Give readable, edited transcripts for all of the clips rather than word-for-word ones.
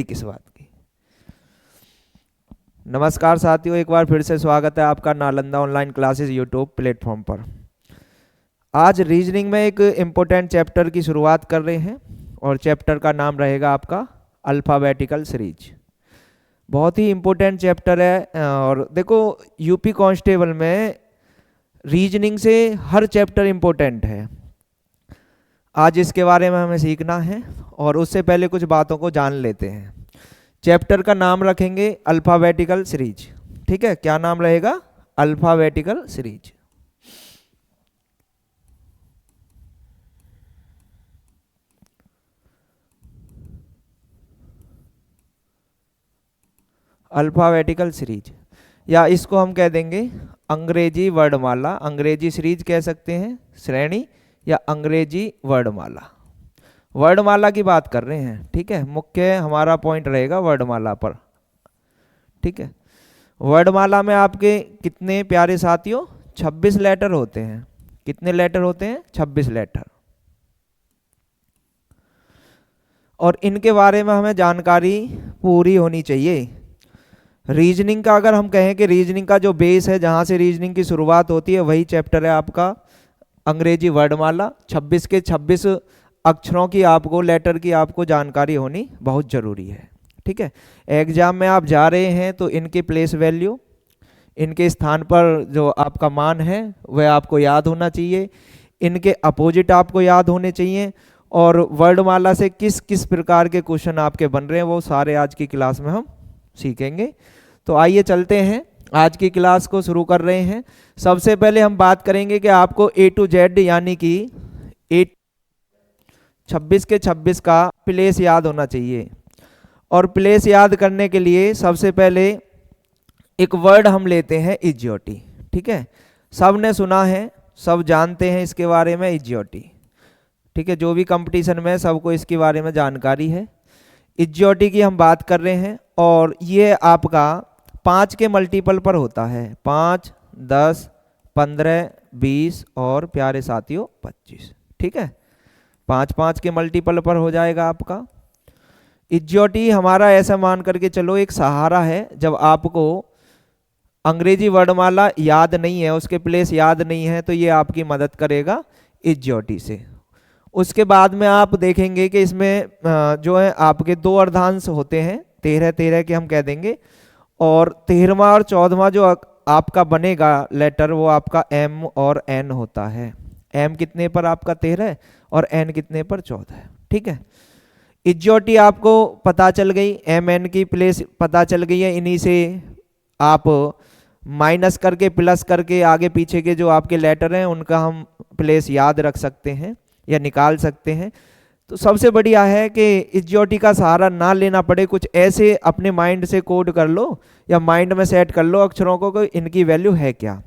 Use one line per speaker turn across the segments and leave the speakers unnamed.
किस बात की। नमस्कार साथियों, एक बार फिर से स्वागत है आपका Nalanda online classes YouTube platform पर। आज रीजनिंग में एक इम्पोर्टेंट चैप्टर की शुरुआत कर रहे हैं और चैप्टर का नाम रहेगा आपका अल्फ़ाबेटिकल सीरीज। बहुत ही इम्पोर्टेंट चैप्टर है और देखो यूपी कांस्टेबल में रीजनिंग से हर चैप्टर इम्पोर्टेंट है। आज इसके बारे में हमें सीखना है और उससे पहले कुछ बातों को जान लेते हैं। चैप्टर का नाम रखेंगे अल्फ़ाबेटिकल सीरीज। ठीक है, क्या नाम रहेगा? Alphabetical series. अल्फ़ाबेटिकल सीरीज या इसको हम कह देंगे अंग्रेजी वर्णमाला। अंग्रेजी सीरीज कह सकते हैं, श्रेणी, या अंग्रेजी वर्णमाला। वर्णमाला की बात कर रहे हैं। ठीक है, मुख्य हमारा पॉइंट रहेगा वर्णमाला पर। ठीक है, वर्णमाला में आपके कितने प्यारे साथियों 26 लेटर होते हैं। कितने लेटर होते हैं? 26 लेटर। और इनके बारे में हमें जानकारी पूरी होनी चाहिए। रीजनिंग का अगर हम कहें कि रीजनिंग का जो बेस है, जहाँ से रीजनिंग की शुरुआत होती है, वही चैप्टर है आपका अंग्रेजी वर्णमाला। 26 के 26 अक्षरों की आपको, लेटर की आपको जानकारी होनी बहुत ज़रूरी है। ठीक है, एग्जाम में आप जा रहे हैं तो इनकी प्लेस वैल्यू, इनके स्थान पर जो आपका मान है वह आपको याद होना चाहिए। इनके अपोजिट आपको याद होने चाहिए। और वर्णमाला से किस किस प्रकार के क्वेश्चन आपके बन रहे हैं वो सारे आज की क्लास में हम सीखेंगे। तो आइए चलते हैं, आज की क्लास को शुरू कर रहे हैं। सबसे पहले हम बात करेंगे कि आपको A to Z यानी कि 26 के 26 का प्लेस याद होना चाहिए। और प्लेस याद करने के लिए सबसे पहले एक वर्ड हम लेते हैं इजियोटी। ठीक है, सब ने सुना है, सब जानते हैं इसके बारे में, इजियोटी। ठीक है, जो भी कंपटीशन में सबको इसके बारे में जानकारी है। इजियोटी की हम बात कर रहे हैं और ये आपका 5 के मल्टीपल पर होता है। 5, 10, 15, 20 और प्यारे साथियों 25। ठीक है, 5 5 के मल्टीपल पर हो जाएगा आपका। इजियोटी हमारा ऐसा मान करके चलो एक सहारा है। जब आपको अंग्रेजी वर्णमाला याद नहीं है, उसके प्लेस याद नहीं है, तो ये आपकी मदद करेगा इजियोटी से। उसके बाद में आप देखेंगे कि इसमें जो है आपके 2 अर्धांश होते हैं, 13 13 के हम कह देंगे। और 13वां और 14वां जो आपका बनेगा लेटर वो आपका M और N होता है। M कितने पर आपका 13 और N कितने पर 14। ठीक है, इजियोटी आपको पता चल गई, MN की प्लेस पता चल गई है। इन्हीं से आप माइनस करके प्लस करके आगे पीछे के जो आपके लेटर हैं उनका हम प्लेस याद रख सकते हैं या निकाल सकते हैं। तो सबसे बढ़िया है कि इजियोटी का सहारा ना लेना पड़े, कुछ ऐसे अपने माइंड से कोड कर लो या माइंड में सेट कर लो अक्षरों को कि इनकी वैल्यू है क्या।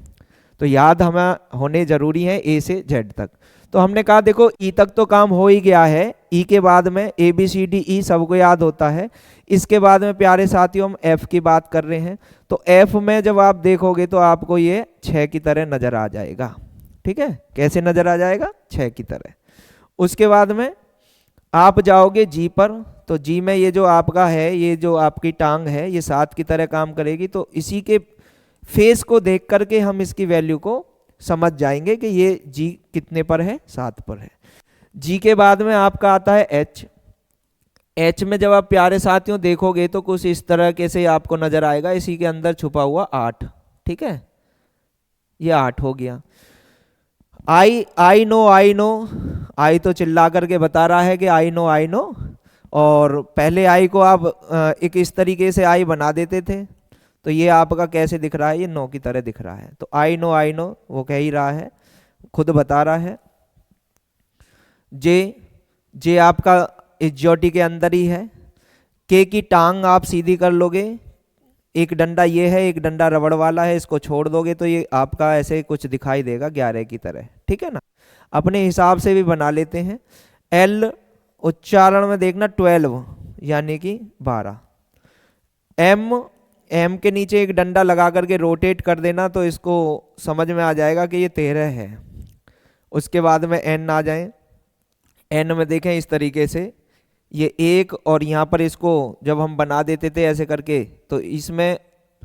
तो याद हमें होने जरूरी है A से Z तक। तो हमने कहा देखो E तक तो काम हो ही गया है। E के बाद में ABCDE सबको याद होता है। इसके बाद में प्यारे साथियों हम F की बात कर रहे हैं। तो F में जब आप देखोगे तो आपको ये 6 की तरह नजर आ जाएगा। ठीक है, कैसे नजर आ जाएगा? 6 की तरह। उसके बाद में आप जाओगे G पर, तो G में ये जो आपका है, ये जो आपकी टांग है, ये 7 की तरह काम करेगी। तो इसी के फेस को देख करके हम इसकी वैल्यू को समझ जाएंगे कि ये G कितने पर है? 7 पर है। G के बाद में आपका आता है H। H में जब आप प्यारे साथियों देखोगे तो कुछ इस तरह के से आपको नजर आएगा, इसी के अंदर छुपा हुआ 8। ठीक है, ये 8 हो गया। आई नो, आई तो चिल्ला करके बता रहा है कि आई नो। और पहले आई को आप एक इस तरीके से आई बना देते थे, तो ये आपका कैसे दिख रहा है? ये 9 की तरह दिख रहा है। तो आई नो वो कह ही रहा है, खुद बता रहा है। जे आपका इजियोटी के अंदर ही है। के की टांग आप सीधी कर लोगे, एक डंडा ये है, एक डंडा रबड़ वाला है, इसको छोड़ दोगे तो ये आपका ऐसे कुछ दिखाई देगा 11 की तरह। ठीक है ना, अपने हिसाब से भी बना लेते हैं। L उच्चारण में देखना 12 यानी कि 12। M के नीचे एक डंडा लगा करके रोटेट कर देना तो इसको समझ में आ जाएगा कि ये 13 है। उसके बाद में N आ जाए, N में देखें इस तरीके से ये एक, और यहाँ पर इसको जब हम बना देते थे ऐसे करके तो इसमें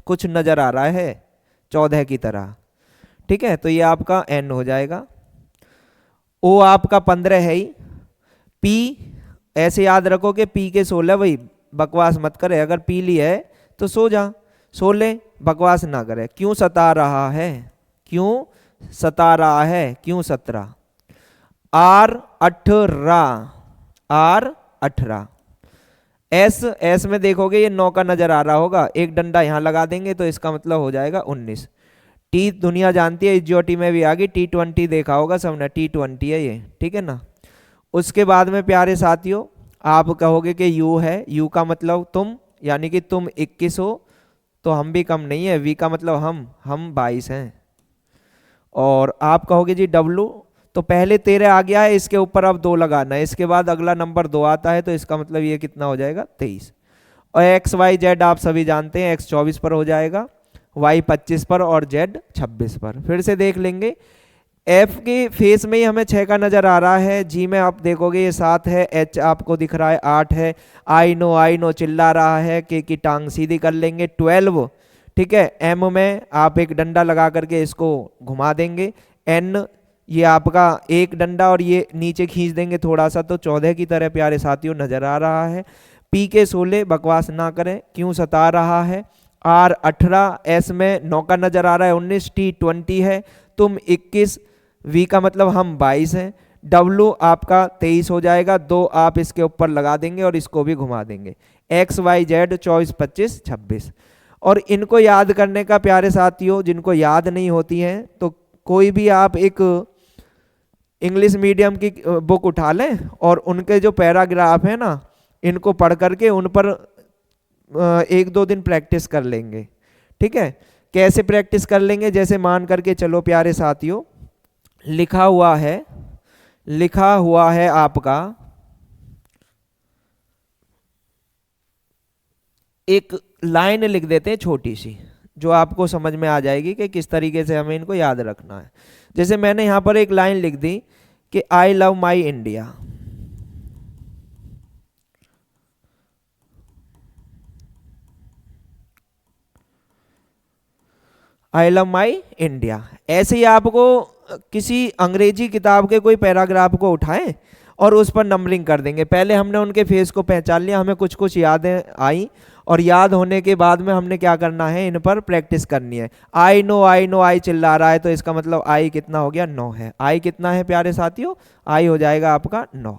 कुछ नज़र आ रहा है 14 की तरह। ठीक है, तो ये आपका n हो जाएगा। ओ आपका 15 है ही। पी ऐसे याद रखो कि पी के 16, वही बकवास मत करे, अगर पी ली है तो सो जा, सो ले, बकवास ना करे। क्यों सता रहा है, क्यों सता रहा है, क्यों 17। Are 18, are 18। एस में देखोगे ये 9 का नजर आ रहा होगा, एक डंडा यहां लगा देंगे तो इसका मतलब हो जाएगा 19। टी दुनिया जानती है, इज्योटी में भी आ गई, T20 देखा होगा सबने, T20 है ये, ठीक है ना। उसके बाद में प्यारे साथियों आप कहोगे कि यू है, यू का मतलब तुम, यानी कि तुम 21 हो, तो हम भी कम नहीं है, वी का मतलब हम 22 हैं। और आप कहोगे जी डब्लू, तो पहले 13 आ गया है, इसके ऊपर अब 2 लगाना है, इसके बाद अगला नंबर 2 आता है, तो इसका मतलब ये कितना हो जाएगा 23। और एक्स वाई जेड आप सभी जानते हैं, एक्स 24 पर हो जाएगा, वाई 25 पर और जेड 26 पर। फिर से देख लेंगे, एफ के फेस में ही हमें 6 का नजर आ रहा है, जी में आप देखोगे ये 7 है, एच आपको दिख रहा है 8 है, आई नो चिल्ला रहा है, के की टांग सीधी कर लेंगे 12। ठीक है, एम में आप एक डंडा लगा करके इसको घुमा देंगे, एन ये आपका एक डंडा और ये नीचे खींच देंगे थोड़ा सा, तो 14 की तरह प्यारे साथियों नजर आ रहा है। पी के 16, बकवास ना करें, क्यों सता रहा है। आर 18, एस में 9 का नजर आ रहा है 19, T20 है, तुम 21, वी का मतलब हम 22 हैं, डब्लू आपका 23 हो जाएगा, 2 आप इसके ऊपर लगा देंगे और इसको भी घुमा देंगे, एक्स वाई जेड 24 25 26। और इनको याद करने का प्यारे साथियों, जिनको याद नहीं होती हैं तो कोई भी आप एक इंग्लिश मीडियम की बुक उठा लें और उनके जो पैराग्राफ है ना, इनको पढ़ करके उन पर 1-2 दिन प्रैक्टिस कर लेंगे। ठीक है, कैसे प्रैक्टिस कर लेंगे, जैसे मान करके चलो प्यारे साथियों, लिखा हुआ है आपका एक लाइन लिख देते हैं छोटी सी, जो आपको समझ में आ जाएगी कि किस तरीके से हमें इनको याद रखना है। जैसे मैंने यहां पर एक लाइन लिख दी कि I love my India, I love my India. ऐसे ही आपको किसी अंग्रेजी किताब के कोई पैराग्राफ को उठाएं और उस पर नंबरिंग कर देंगे। पहले हमने उनके फेस को पहचान लिया, हमें कुछ कुछ यादें आई, और याद होने के बाद में हमने क्या करना है, इन पर प्रैक्टिस करनी है। आई नो आई चिल्ला रहा है, तो इसका मतलब आई कितना हो गया 9 है। आई कितना है प्यारे साथियों, आई हो जाएगा आपका 9।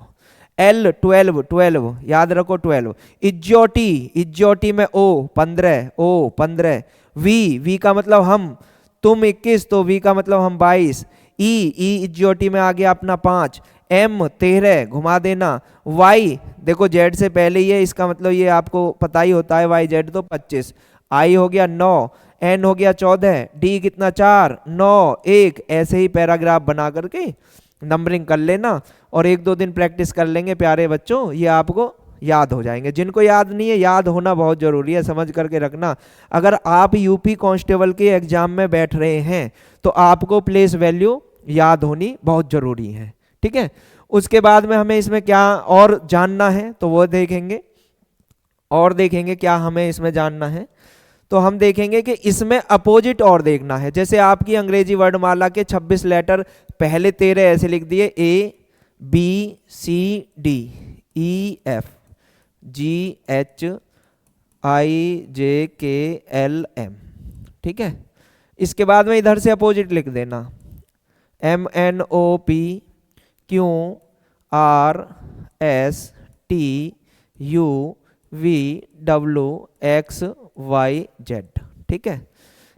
एल 12 याद रखो 12। इज्योटी में ओ 15 वी का मतलब हम, तुम 21 तो वी का मतलब हम 22। ई इज्योटी में आ गया अपना 5। एम 13 घुमा देना। वाई देखो जेड से पहले ही है, इसका मतलब ये आपको पता ही होता है, वाई जेड तो 25। आई हो गया 9, एन हो गया 14, डी कितना 4 9 1। ऐसे ही पैराग्राफ बना करके नंबरिंग कर लेना और 1-2 दिन प्रैक्टिस कर लेंगे प्यारे बच्चों, ये आपको याद हो जाएंगे। जिनको याद नहीं है, याद होना बहुत जरूरी है, समझ करके रखना। अगर आप यूपी कांस्टेबल के एग्जाम में बैठ रहे हैं तो आपको प्लेस वैल्यू याद होनी बहुत जरूरी है। ठीक है, उसके बाद में हमें इसमें क्या और जानना है तो वो देखेंगे, और देखेंगे क्या हमें इसमें जानना है, तो हम देखेंगे कि इसमें अपोजिट और देखना है। जैसे आपकी अंग्रेजी वर्णमाला के 26 लेटर, पहले 13 ऐसे लिख दिए, A B C D E F G H I J K L M। ठीक है, इसके बाद में इधर से अपोजिट लिख देना, M N O P Q R S T U V W X Y Z। ठीक है,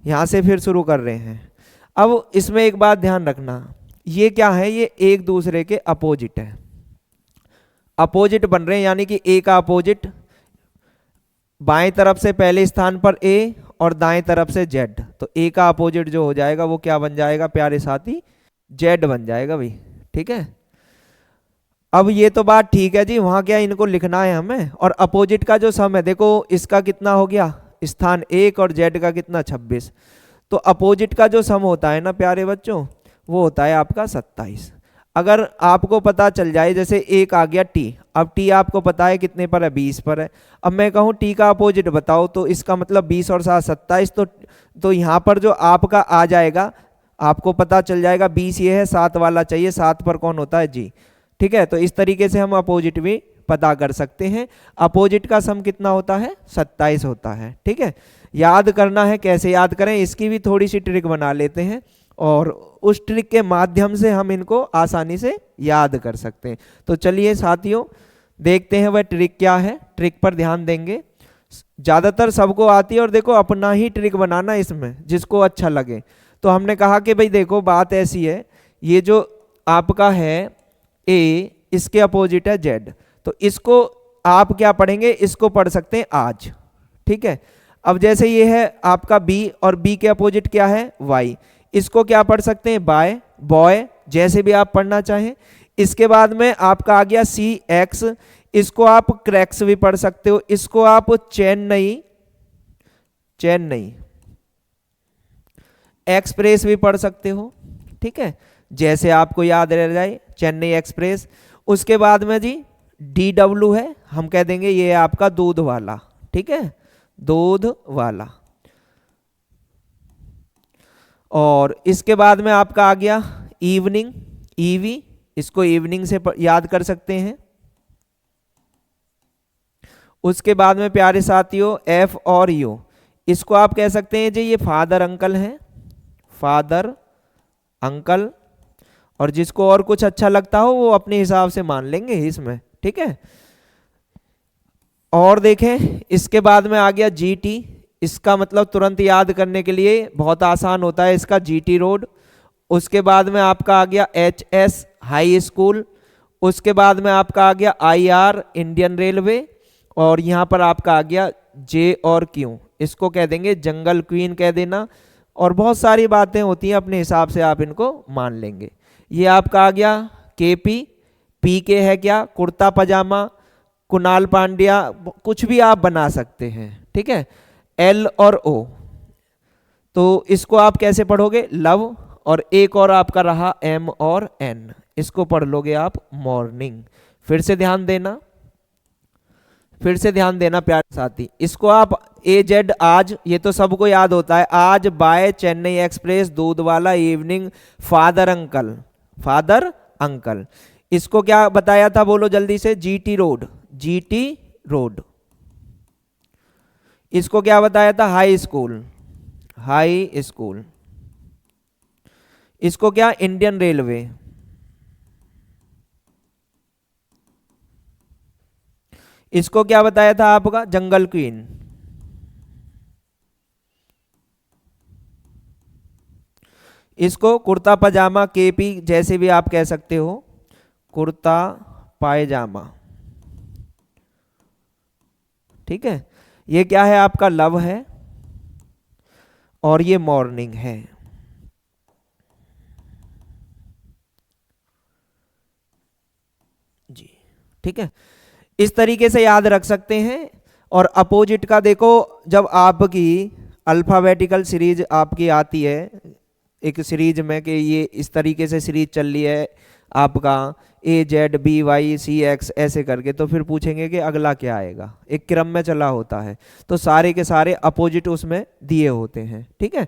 यहां से फिर शुरू कर रहे हैं। अब इसमें एक बात ध्यान रखना, ये क्या है, ये एक दूसरे के अपोजिट है, अपोजिट बन रहे हैं, यानी कि ए का अपोजिट, बाएं तरफ से पहले स्थान पर ए और दाएं तरफ से जेड, तो ए का अपोजिट जो हो जाएगा वो क्या बन जाएगा प्यारे साथी, जेड बन जाएगा भाई। ठीक है, अब ये तो बात ठीक है जी, वहां क्या इनको लिखना है हमें, और अपोजिट का जो सम है देखो, इसका कितना हो गया स्थान 1 और जेड का कितना 26, तो अपोजिट का जो सम होता है ना प्यारे बच्चों, वो होता है आपका 27। अगर आपको पता चल जाए, जैसे एक आ गया टी, अब टी आपको पता है कितने पर है, 20 पर है। अब मैं कहूँ टी का अपोजिट बताओ, तो इसका मतलब 20 और 7 27, तो यहाँ पर जो आपका आ जाएगा, आपको पता चल जाएगा 20 ये है, 7 वाला चाहिए, 7 पर कौन होता है, जी। ठीक है, तो इस तरीके से हम अपोजिट भी पता कर सकते हैं। अपोजिट का सम कितना होता है, 27 होता है। ठीक है, याद करना है, कैसे याद करें इसकी भी थोड़ी सी ट्रिक बना लेते हैं, और उस ट्रिक के माध्यम से हम इनको आसानी से याद कर सकते हैं। तो चलिए साथियों देखते हैं वह ट्रिक क्या है, ट्रिक पर ध्यान देंगे। ज़्यादातर सबको आती है, और देखो अपना ही ट्रिक बनाना इसमें जिसको अच्छा लगे। तो हमने कहा कि भाई देखो बात ऐसी है, ये जो आपका है ए, इसके अपोजिट है जेड, तो इसको आप क्या पढ़ेंगे, इसको पढ़ सकते हैं आज। ठीक है, अब जैसे ये है आपका बी, और बी के अपोजिट क्या है, वाई, इसको क्या पढ़ सकते हैं, बाय, बॉय, जैसे भी आप पढ़ना चाहें। इसके बाद में आपका आ गया सी, एक्स, इसको आप क्रैक्स भी पढ़ सकते हो, इसको आप चेन्नई, चेन्नई एक्सप्रेस भी पढ़ सकते हो। ठीक है, जैसे आपको याद रह जाए, चेन्नई एक्सप्रेस। उसके बाद में जी डी डब्ल्यू है, हम कह देंगे ये आपका दूध वाला। ठीक है, दूध वाला। और इसके बाद में आपका आ गया इवनिंग, ईवी, इसको इवनिंग से याद कर सकते हैं। उसके बाद में प्यारे साथियों एफ और यू, इसको आप कह सकते हैं जी ये फादर अंकल हैं, फादर अंकल, और जिसको और कुछ अच्छा लगता हो वो अपने हिसाब से मान लेंगे इसमें। ठीक है, और देखें इसके बाद में आ गया जीटी, इसका मतलब तुरंत याद करने के लिए बहुत आसान होता है इसका, जीटी रोड। उसके बाद में आपका आ गया एच एस, हाई स्कूल। उसके बाद में आपका आ गया आई आर, इंडियन रेलवे। और यहाँ पर आपका आ गया जे और क्यू, इसको कह देंगे जंगल क्वीन कह देना। और बहुत सारी बातें होती हैं, अपने हिसाब से आप इनको मान लेंगे। ये आपका आ गया के पी, पी के है क्या, कुर्ता पजामा, कुणाल पांड्या, कुछ भी आप बना सकते हैं। ठीक है, एल और ओ, तो इसको आप कैसे पढ़ोगे, लव। और एक और आपका रहा एम और एन, इसको पढ़ लोगे आप मॉर्निंग। फिर से ध्यान देना, फिर से ध्यान देना प्यारे साथी, इसको आप ए जेड आज, ये तो सबको याद होता है, आज, बाय, चेन्नई एक्सप्रेस, दूध वाला, evening, father uncle, father uncle. इसको क्या बताया था, बोलो जल्दी से, जीटी रोड, जीटी रोड। इसको क्या बताया था, हाई स्कूल, हाई स्कूल। इसको क्या, इंडियन रेलवे। इसको क्या बताया था आपका, जंगल क्वीन। इसको कुर्ता पजामा, केपी, जैसे भी आप कह सकते हो, कुर्ता पायजामा। ठीक है, ये क्या है आपका, लव है, और ये मॉर्निंग है। जी, ठीक है, इस तरीके से याद रख सकते हैं। और अपोजिट का देखो, जब आपकी अल्फाबेटिकल सीरीज आपकी आती है एक सीरीज में, कि ये इस तरीके से सीरीज चल रही है आपका A Z B Y C X ऐसे करके, तो फिर पूछेंगे कि अगला क्या आएगा, एक क्रम में चला होता है, तो सारे के सारे अपोजिट उसमें दिए होते हैं। ठीक है,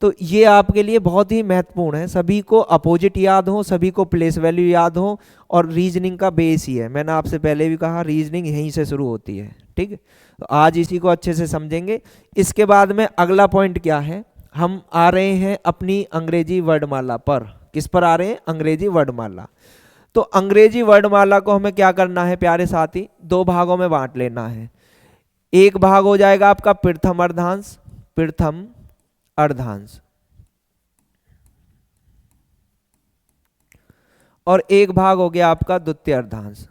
तो ये आपके लिए बहुत ही महत्वपूर्ण है, सभी को अपोजिट याद हो, सभी को प्लेस वैल्यू याद हो, और रीजनिंग का बेस ही है। मैंने आपसे पहले भी कहा रीजनिंग यहीं से शुरू होती है। ठीक है, तो आज इसी को अच्छे से समझेंगे। इसके बाद में अगला पॉइंट क्या है, हम आ रहे हैं अपनी अंग्रेजी वर्णमाला पर। किस पर आ रहे हैं, अंग्रेजी वर्णमाला। तो अंग्रेजी वर्णमाला को हमें क्या करना है प्यारे साथी, दो भागों में बांट लेना है। एक भाग हो जाएगा आपका प्रथम अर्धांश, प्रथम अर्धांश, और एक भाग हो गया आपका द्वितीय अर्धांश।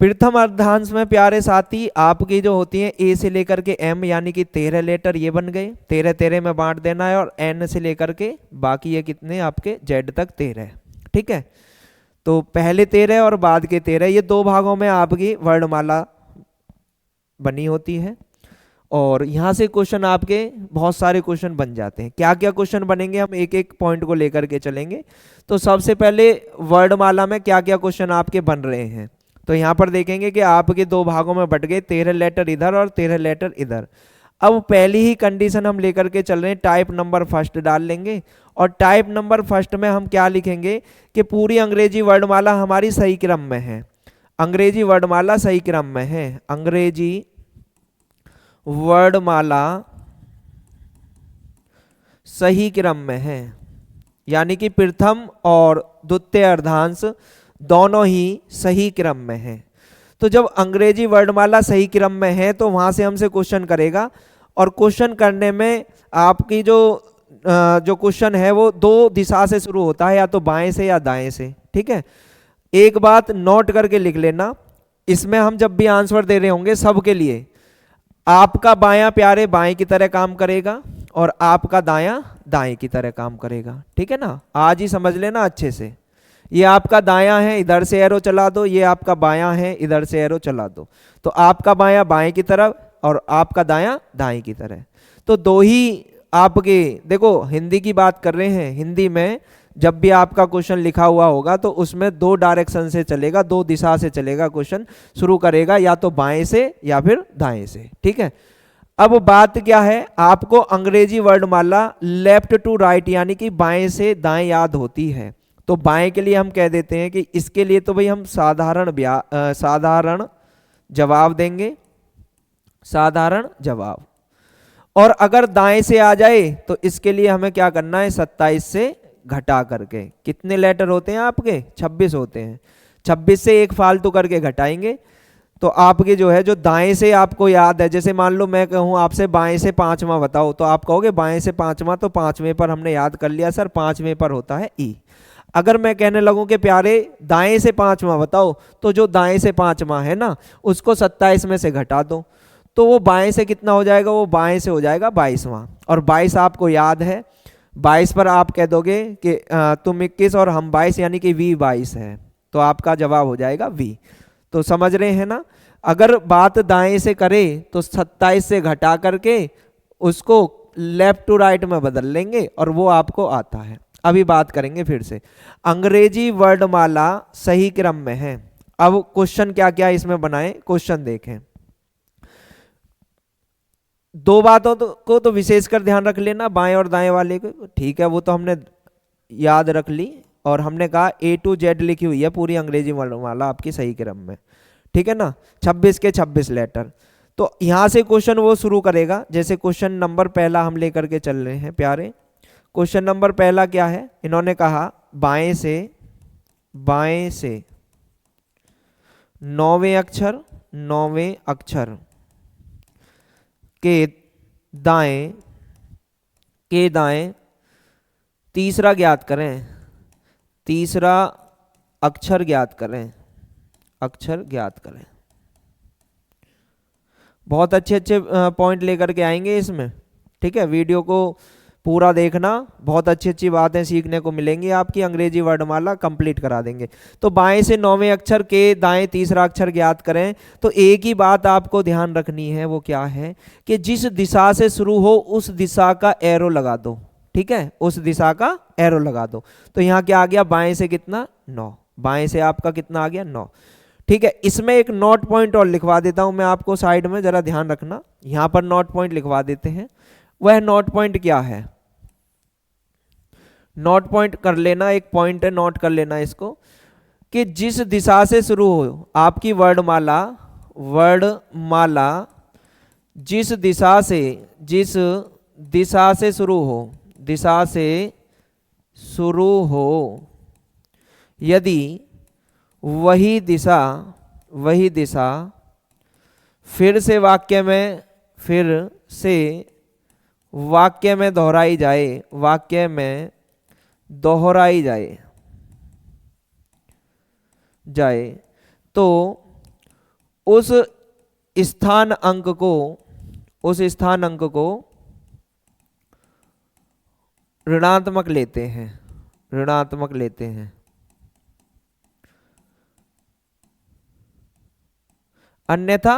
प्रथम अर्धांश में प्यारे साथी आपकी जो होती है ए से लेकर के एम, यानी कि 13 लेटर ये बन गए, 13 13 में बांट देना है, और एन से लेकर के बाकी ये कितने आपके जेड तक 13। ठीक है, तो पहले 13 और बाद के 13, ये दो भागों में आपकी वर्णमाला बनी होती है। और यहाँ से क्वेश्चन आपके बहुत सारे क्वेश्चन बन जाते हैं। क्या क्या क्वेश्चन बनेंगे, हम एक एक पॉइंट को लेकर के चलेंगे। तो सबसे पहले वर्णमाला में क्या क्या क्वेश्चन आपके बन रहे हैं। तो यहाँ पर देखेंगे कि आपके दो भागों में बट गए, 13 लेटर इधर और 13 लेटर इधर। अब पहली ही कंडीशन हम लेकर के चल रहे हैं, टाइप नंबर फर्स्ट डाल लेंगे। और टाइप नंबर फर्स्ट में हम क्या लिखेंगे कि पूरी अंग्रेजी वर्णमाला हमारी सही क्रम में है। अंग्रेजी वर्णमाला सही क्रम में है। अंग्रेजी वर्णमाला सही क्रम में है, यानी कि प्रथम और द्वितीय अर्धांश दोनों ही सही क्रम में है। तो जब अंग्रेजी वर्णमाला सही क्रम में है तो वहां से हमसे क्वेश्चन करेगा, और क्वेश्चन करने में आपकी जो क्वेश्चन है वो दो दिशा से शुरू होता है, या तो बाएं से या दाएं से। ठीक है, एक बात नोट करके लिख लेना, इसमें हम जब भी आंसर दे रहे होंगे सबके लिए, आपका बायां प्यारे बाएं की तरह काम करेगा और आपका दायां दाएं की तरह काम करेगा। ठीक है ना, आज ही समझ लेना अच्छे से। ये आपका दायां है, इधर से एरो चला दो, ये आपका बायां है, इधर से एरो चला दो। तो आपका बायां बाएं की तरफ और आपका दायां दाएं की तरह। तो दो ही आपके, देखो हिंदी की बात कर रहे हैं, हिंदी में जब भी आपका क्वेश्चन लिखा हुआ होगा तो उसमें दो डायरेक्शन से चलेगा, दो दिशा से चलेगा। क्वेश्चन शुरू करेगा या तो बाएं से या फिर दाएं से। ठीक है, अब बात क्या है, आपको अंग्रेजी वर्णमाला लेफ्ट टू राइट यानी कि बाएं से दाएं याद होती है। तो बाएं के लिए हम कह देते हैं कि इसके लिए तो भाई हम साधारण जवाब देंगे, साधारण जवाब। और अगर दाएं से आ जाए तो इसके लिए हमें क्या करना है, 27 से घटा करके, कितने लेटर होते हैं आपके, 26 होते हैं, 26 से एक फालतू करके घटाएंगे। तो आपके जो है, जो दाएं से आपको याद है, जैसे मान लो मैं कहूँ आपसे बाएं से पांचवा बताओ, तो आप कहोगे बाएं से पांचवा, तो पांचवें पर हमने याद कर लिया सर, पांचवें पर होता है ई। अगर मैं कहने लगूं कि प्यारे दाएं से पांचवा बताओ, तो जो दाएं से पांचवा है ना उसको 27 में से घटा दो, तो वो बाएं से कितना हो जाएगा, वो बाएं से हो जाएगा 22वां। और 22 आपको याद है, 22 पर आप कह दोगे कि तुम 21 और हम 22 यानी कि वी 22 है, तो आपका जवाब हो जाएगा वी। तो समझ रहे हैं ना, अगर बात दाएं से करे तो 27 से घटा करके उसको लेफ्ट टू राइट में बदल लेंगे और वो आपको आता है। अभी बात करेंगे फिर से, अंग्रेजी वर्णमाला सही क्रम में है। अब क्वेश्चन क्या क्या इसमें बनाए, क्वेश्चन देखें। दो बातों को तो विशेषकर ध्यान रख लेना, बाएं और दाएं वाले को, ठीक है, वो तो हमने याद रख ली। और हमने कहा A to Z लिखी हुई है पूरी अंग्रेजी वर्णमाला आपकी सही क्रम में। ठीक है ना, 26 के 26 लेटर। तो यहां से क्वेश्चन वो शुरू करेगा, जैसे क्वेश्चन नंबर पहला हम लेकर के चल रहे हैं प्यारे। क्वेश्चन नंबर पहला क्या है, इन्होंने कहा बाएं से 9वें अक्षर के दाएं तीसरा ज्ञात करें, तीसरा अक्षर ज्ञात करें। बहुत अच्छे पॉइंट लेकर के आएंगे इसमें। ठीक है, वीडियो को पूरा देखना, बहुत अच्छी बातें सीखने को मिलेंगी, आपकी अंग्रेजी वर्णमाला कंप्लीट करा देंगे। तो बाएं से 9वें अक्षर के दाएं तीसरा अक्षर ज्ञात करें। तो एक ही बात आपको ध्यान रखनी है, वो क्या है कि जिस दिशा से शुरू हो उस दिशा का एरो लगा दो। ठीक है, उस दिशा का एरो लगा दो। तो यहाँ क्या आ गया, बाएं से कितना 9, बाएं से आपका कितना आ गया 9। ठीक है, इसमें एक नोट पॉइंट और लिखवा देता हूं मैं आपको साइड में, जरा ध्यान रखना। यहां पर नोट पॉइंट लिखवा देते हैं। वह नोट पॉइंट क्या है, नोट पॉइंट कर लेना, एक पॉइंट है, नोट कर लेना इसको, कि जिस दिशा से शुरू हो आपकी वर्णमाला जिस दिशा से शुरू हो, यदि वही दिशा फिर से वाक्य में दोहराई जाए तो उस स्थान अंक को ऋणात्मक लेते हैं। अन्यथा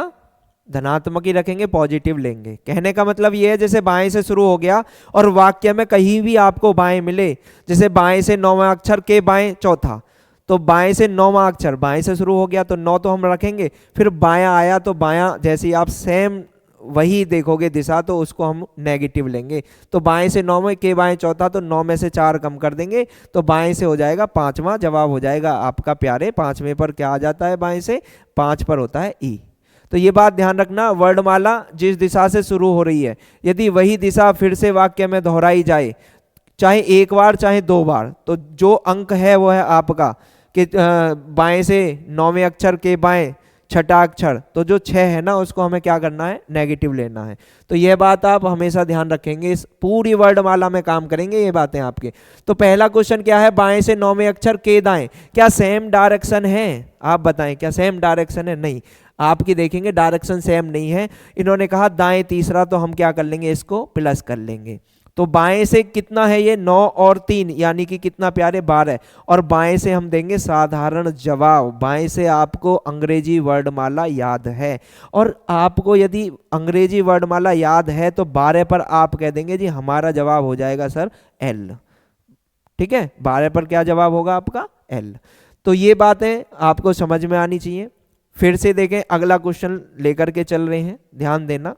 धनात्मक ही रखेंगे, पॉजिटिव लेंगे। कहने का मतलब ये है जैसे बाएं से शुरू हो गया और वाक्य में कहीं भी आपको बाएं मिले, जैसे बाएं से 9वां अक्षर के बाएं चौथा, तो बाएं से 9वां अक्षर बाएं से शुरू हो गया तो 9 तो हम रखेंगे, फिर बायां आया तो बायां जैसे ही आप सेम वही देखोगे दिशा तो उसको हम नेगेटिव लेंगे। तो बाएं से 9 में के बाएं चौथा, तो 9 में से 4 कम कर देंगे तो बाएं से हो जाएगा 5वां, जवाब हो जाएगा आपका प्यारे 5वें पर क्या आ जाता है, बाएं से 5 पर होता है ई। तो ये बात ध्यान रखना, वर्णमाला जिस दिशा से शुरू हो रही है यदि वही दिशा फिर से वाक्य में दोहराई जाए, चाहे एक बार चाहे 2 बार, तो जो अंक है वो है आपका कि बाएं से 9वें अक्षर के बाएं छठा अक्षर, तो जो 6 है ना उसको हमें क्या करना है, नेगेटिव लेना है। तो यह बात आप हमेशा ध्यान रखेंगे, इस पूरी वर्णमाला में काम करेंगे ये बातें आपके। तो पहला क्वेश्चन क्या है, बाएं से 9वें अक्षर के दाएं, क्या सेम डायरेक्शन है, आप बताएं क्या सेम डायरेक्शन है? नहीं, आपकी देखेंगे डायरेक्शन सेम नहीं है। इन्होंने कहा दाएं तीसरा, तो हम क्या कर लेंगे, इसको प्लस कर लेंगे। तो बाएं से कितना है ये 9 और 3 यानी कि कितना प्यारे 12, और बाएं से हम देंगे साधारण जवाब। बाएं से आपको अंग्रेजी वर्णमाला याद है, और आपको यदि अंग्रेजी वर्णमाला याद है तो 12 पर आप कह देंगे जी हमारा जवाब हो जाएगा सर एल। ठीक है, 12 पर क्या जवाब होगा आपका, एल। तो ये बातें आपको समझ में आनी चाहिए। फिर से देखें, अगला क्वेश्चन लेकर के चल रहे हैं, ध्यान देना।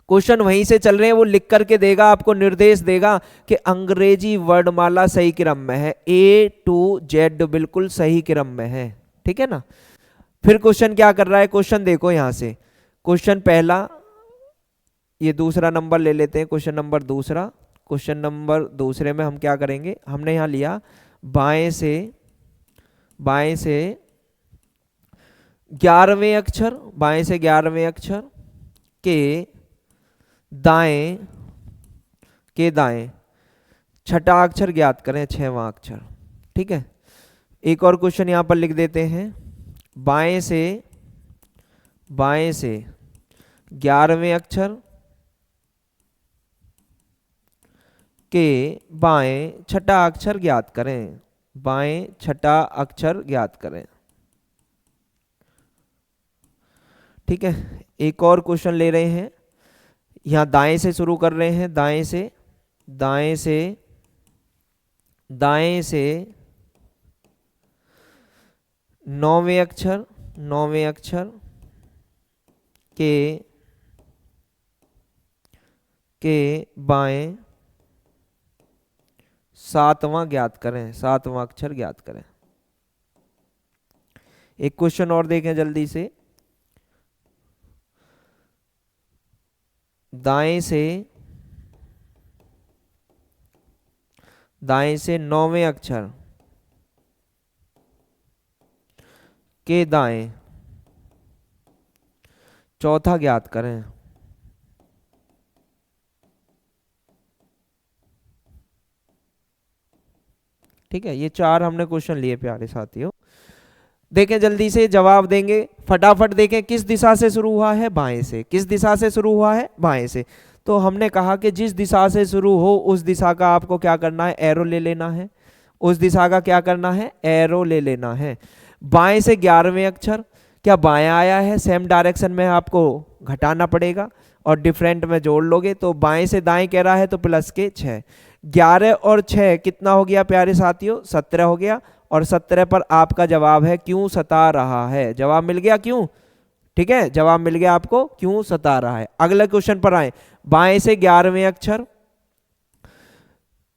क्वेश्चन वहीं से चल रहे हैं, वो लिख करके देगा आपको, निर्देश देगा कि अंग्रेजी वर्णमाला सही क्रम में है, A to Z बिल्कुल सही क्रम में है। ठीक है ना। फिर क्वेश्चन क्या कर रहा है, क्वेश्चन देखो यहां से, क्वेश्चन पहला, ये दूसरा नंबर ले लेते हैं, क्वेश्चन नंबर दूसरा। क्वेश्चन नंबर दूसरे में हम क्या करेंगे, हमने यहां लिया बाएं से 11वें अक्षर, बाएं से 11वें अक्षर के दाएं छठा अक्षर ज्ञात करें, 6वां अक्षर। ठीक है, एक और क्वेश्चन यहां पर लिख देते हैं, बाएं से 11वें अक्षर के बाएं छठा अक्षर ज्ञात करें, बाएं छठा अक्षर ज्ञात करें। ठीक है, एक और क्वेश्चन ले रहे हैं, यहां दाएं से शुरू कर रहे हैं, दाएं से 9वें अक्षर के बाएं 7वां ज्ञात करें, 7वां अक्षर ज्ञात करें। एक क्वेश्चन और देखें जल्दी से, दाएं से 9वें अक्षर के दाएं चौथा ज्ञात करें। ठीक है, ये 4 हमने क्वेश्चन लिए प्यारे साथियों। देखें जल्दी से, जवाब देंगे फटाफट। देखें किस दिशा से शुरू हुआ है, बाएं से। किस दिशा से शुरू हुआ है, बाएं से। तो हमने कहा कि जिस दिशा से शुरू हो उस दिशा का आपको क्या करना है, एरो ले लेना है। उस दिशा का क्या करना है, एरो ले लेना है। बाएं से 11वें अक्षर, क्या बायां आया है, सेम डायरेक्शन में आपको घटाना पड़ेगा और डिफरेंट में जोड़ लोगे, तो बाएं से दाएं कह रहा है तो प्लस के 6। 11 और 6 कितना हो गया प्यारे साथियों, 17 हो गया, और 17 पर आपका जवाब है क्यों सता रहा है। जवाब मिल गया क्यों, ठीक है, जवाब मिल गया आपको क्यों सता रहा है। अगले क्वेश्चन पर आए, बाएं से 11वें अक्षर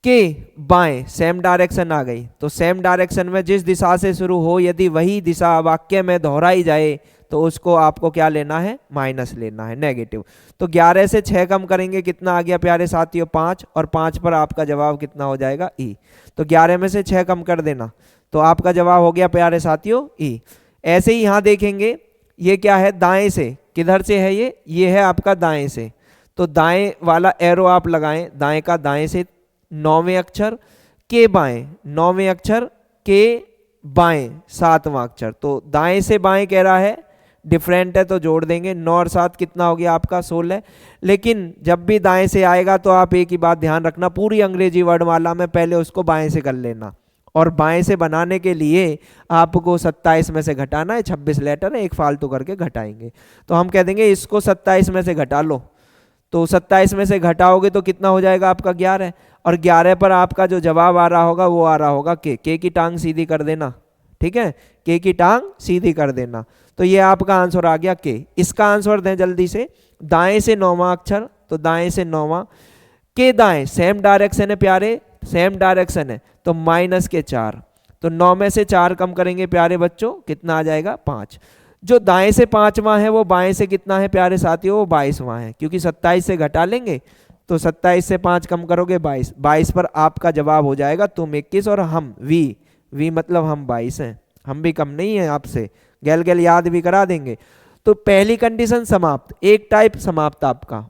के बाएं सेम डायरेक्शन आ गई, तो सेम डायरेक्शन में जिस दिशा से शुरू हो यदि वही दिशा वाक्य में दोहराई जाए तो उसको आपको क्या लेना है, माइनस लेना है, नेगेटिव। तो 11 से 6 कम करेंगे, कितना आ गया प्यारे साथियों, 5, और 5 पर आपका जवाब कितना हो जाएगा, ई। तो 11 में से 6 कम कर देना तो आपका जवाब हो गया प्यारे साथियों ई। ऐसे ही यहां देखेंगे, ये क्या है, दाएं से, किधर से है ये है आपका दाएं से, तो दाएं वाला एरो आप लगाएं, दाएं का दाएं से 9वें अक्षर के बाएं, 9वें अक्षर के बाएं 7वां अक्षर, तो दाएं से बाएं कह रहा है, डिफरेंट है तो जोड़ देंगे, 9 और 7 कितना हो गया आपका 16। लेकिन जब भी दाएं से आएगा तो आप एक ही बात ध्यान रखना, पूरी अंग्रेजी वर्णमाला में पहले उसको बाएं से कर लेना और बाएं से बनाने के लिए आपको 27 में से घटाना है, 26 लेटर है, एक फालतू करके घटाएंगे। तो हम कह देंगे इसको 27 में से घटा लो, तो 27 में से घटाओगे तो कितना हो जाएगा आपका 11, और 11 पर आपका जो जवाब आ रहा होगा वो आ रहा होगा के की टांग सीधी कर देना, ठीक है, के की टांग सीधी कर देना। तो ये आपका आंसर आ गया के। इसका आंसर दें जल्दी से, दाएं से 9वां अक्षर, तो दाएं से 9वां, के दाएं सेम डायरेक्शन है प्यारे, सेम डायरेक्शन है, तो माइनस के 4, तो 9 में से 4 कम करेंगे प्यारे बच्चों, कितना आ जाएगा 5। जो दाएं से 5वां है वो बाएं से कितना है प्यारे साथियों, वो 22वां है, क्योंकि 27 से घटा लेंगे तो 27 से 5 कम करोगे 22, 22 पर आपका जवाब हो जाएगा तुम 21 और हम वी मतलब हम 22 हैं, हम भी कम नहीं है आपसे, गैल गैल याद भी करा देंगे। तो पहली कंडीशन समाप्त, एक टाइप समाप्त आपका,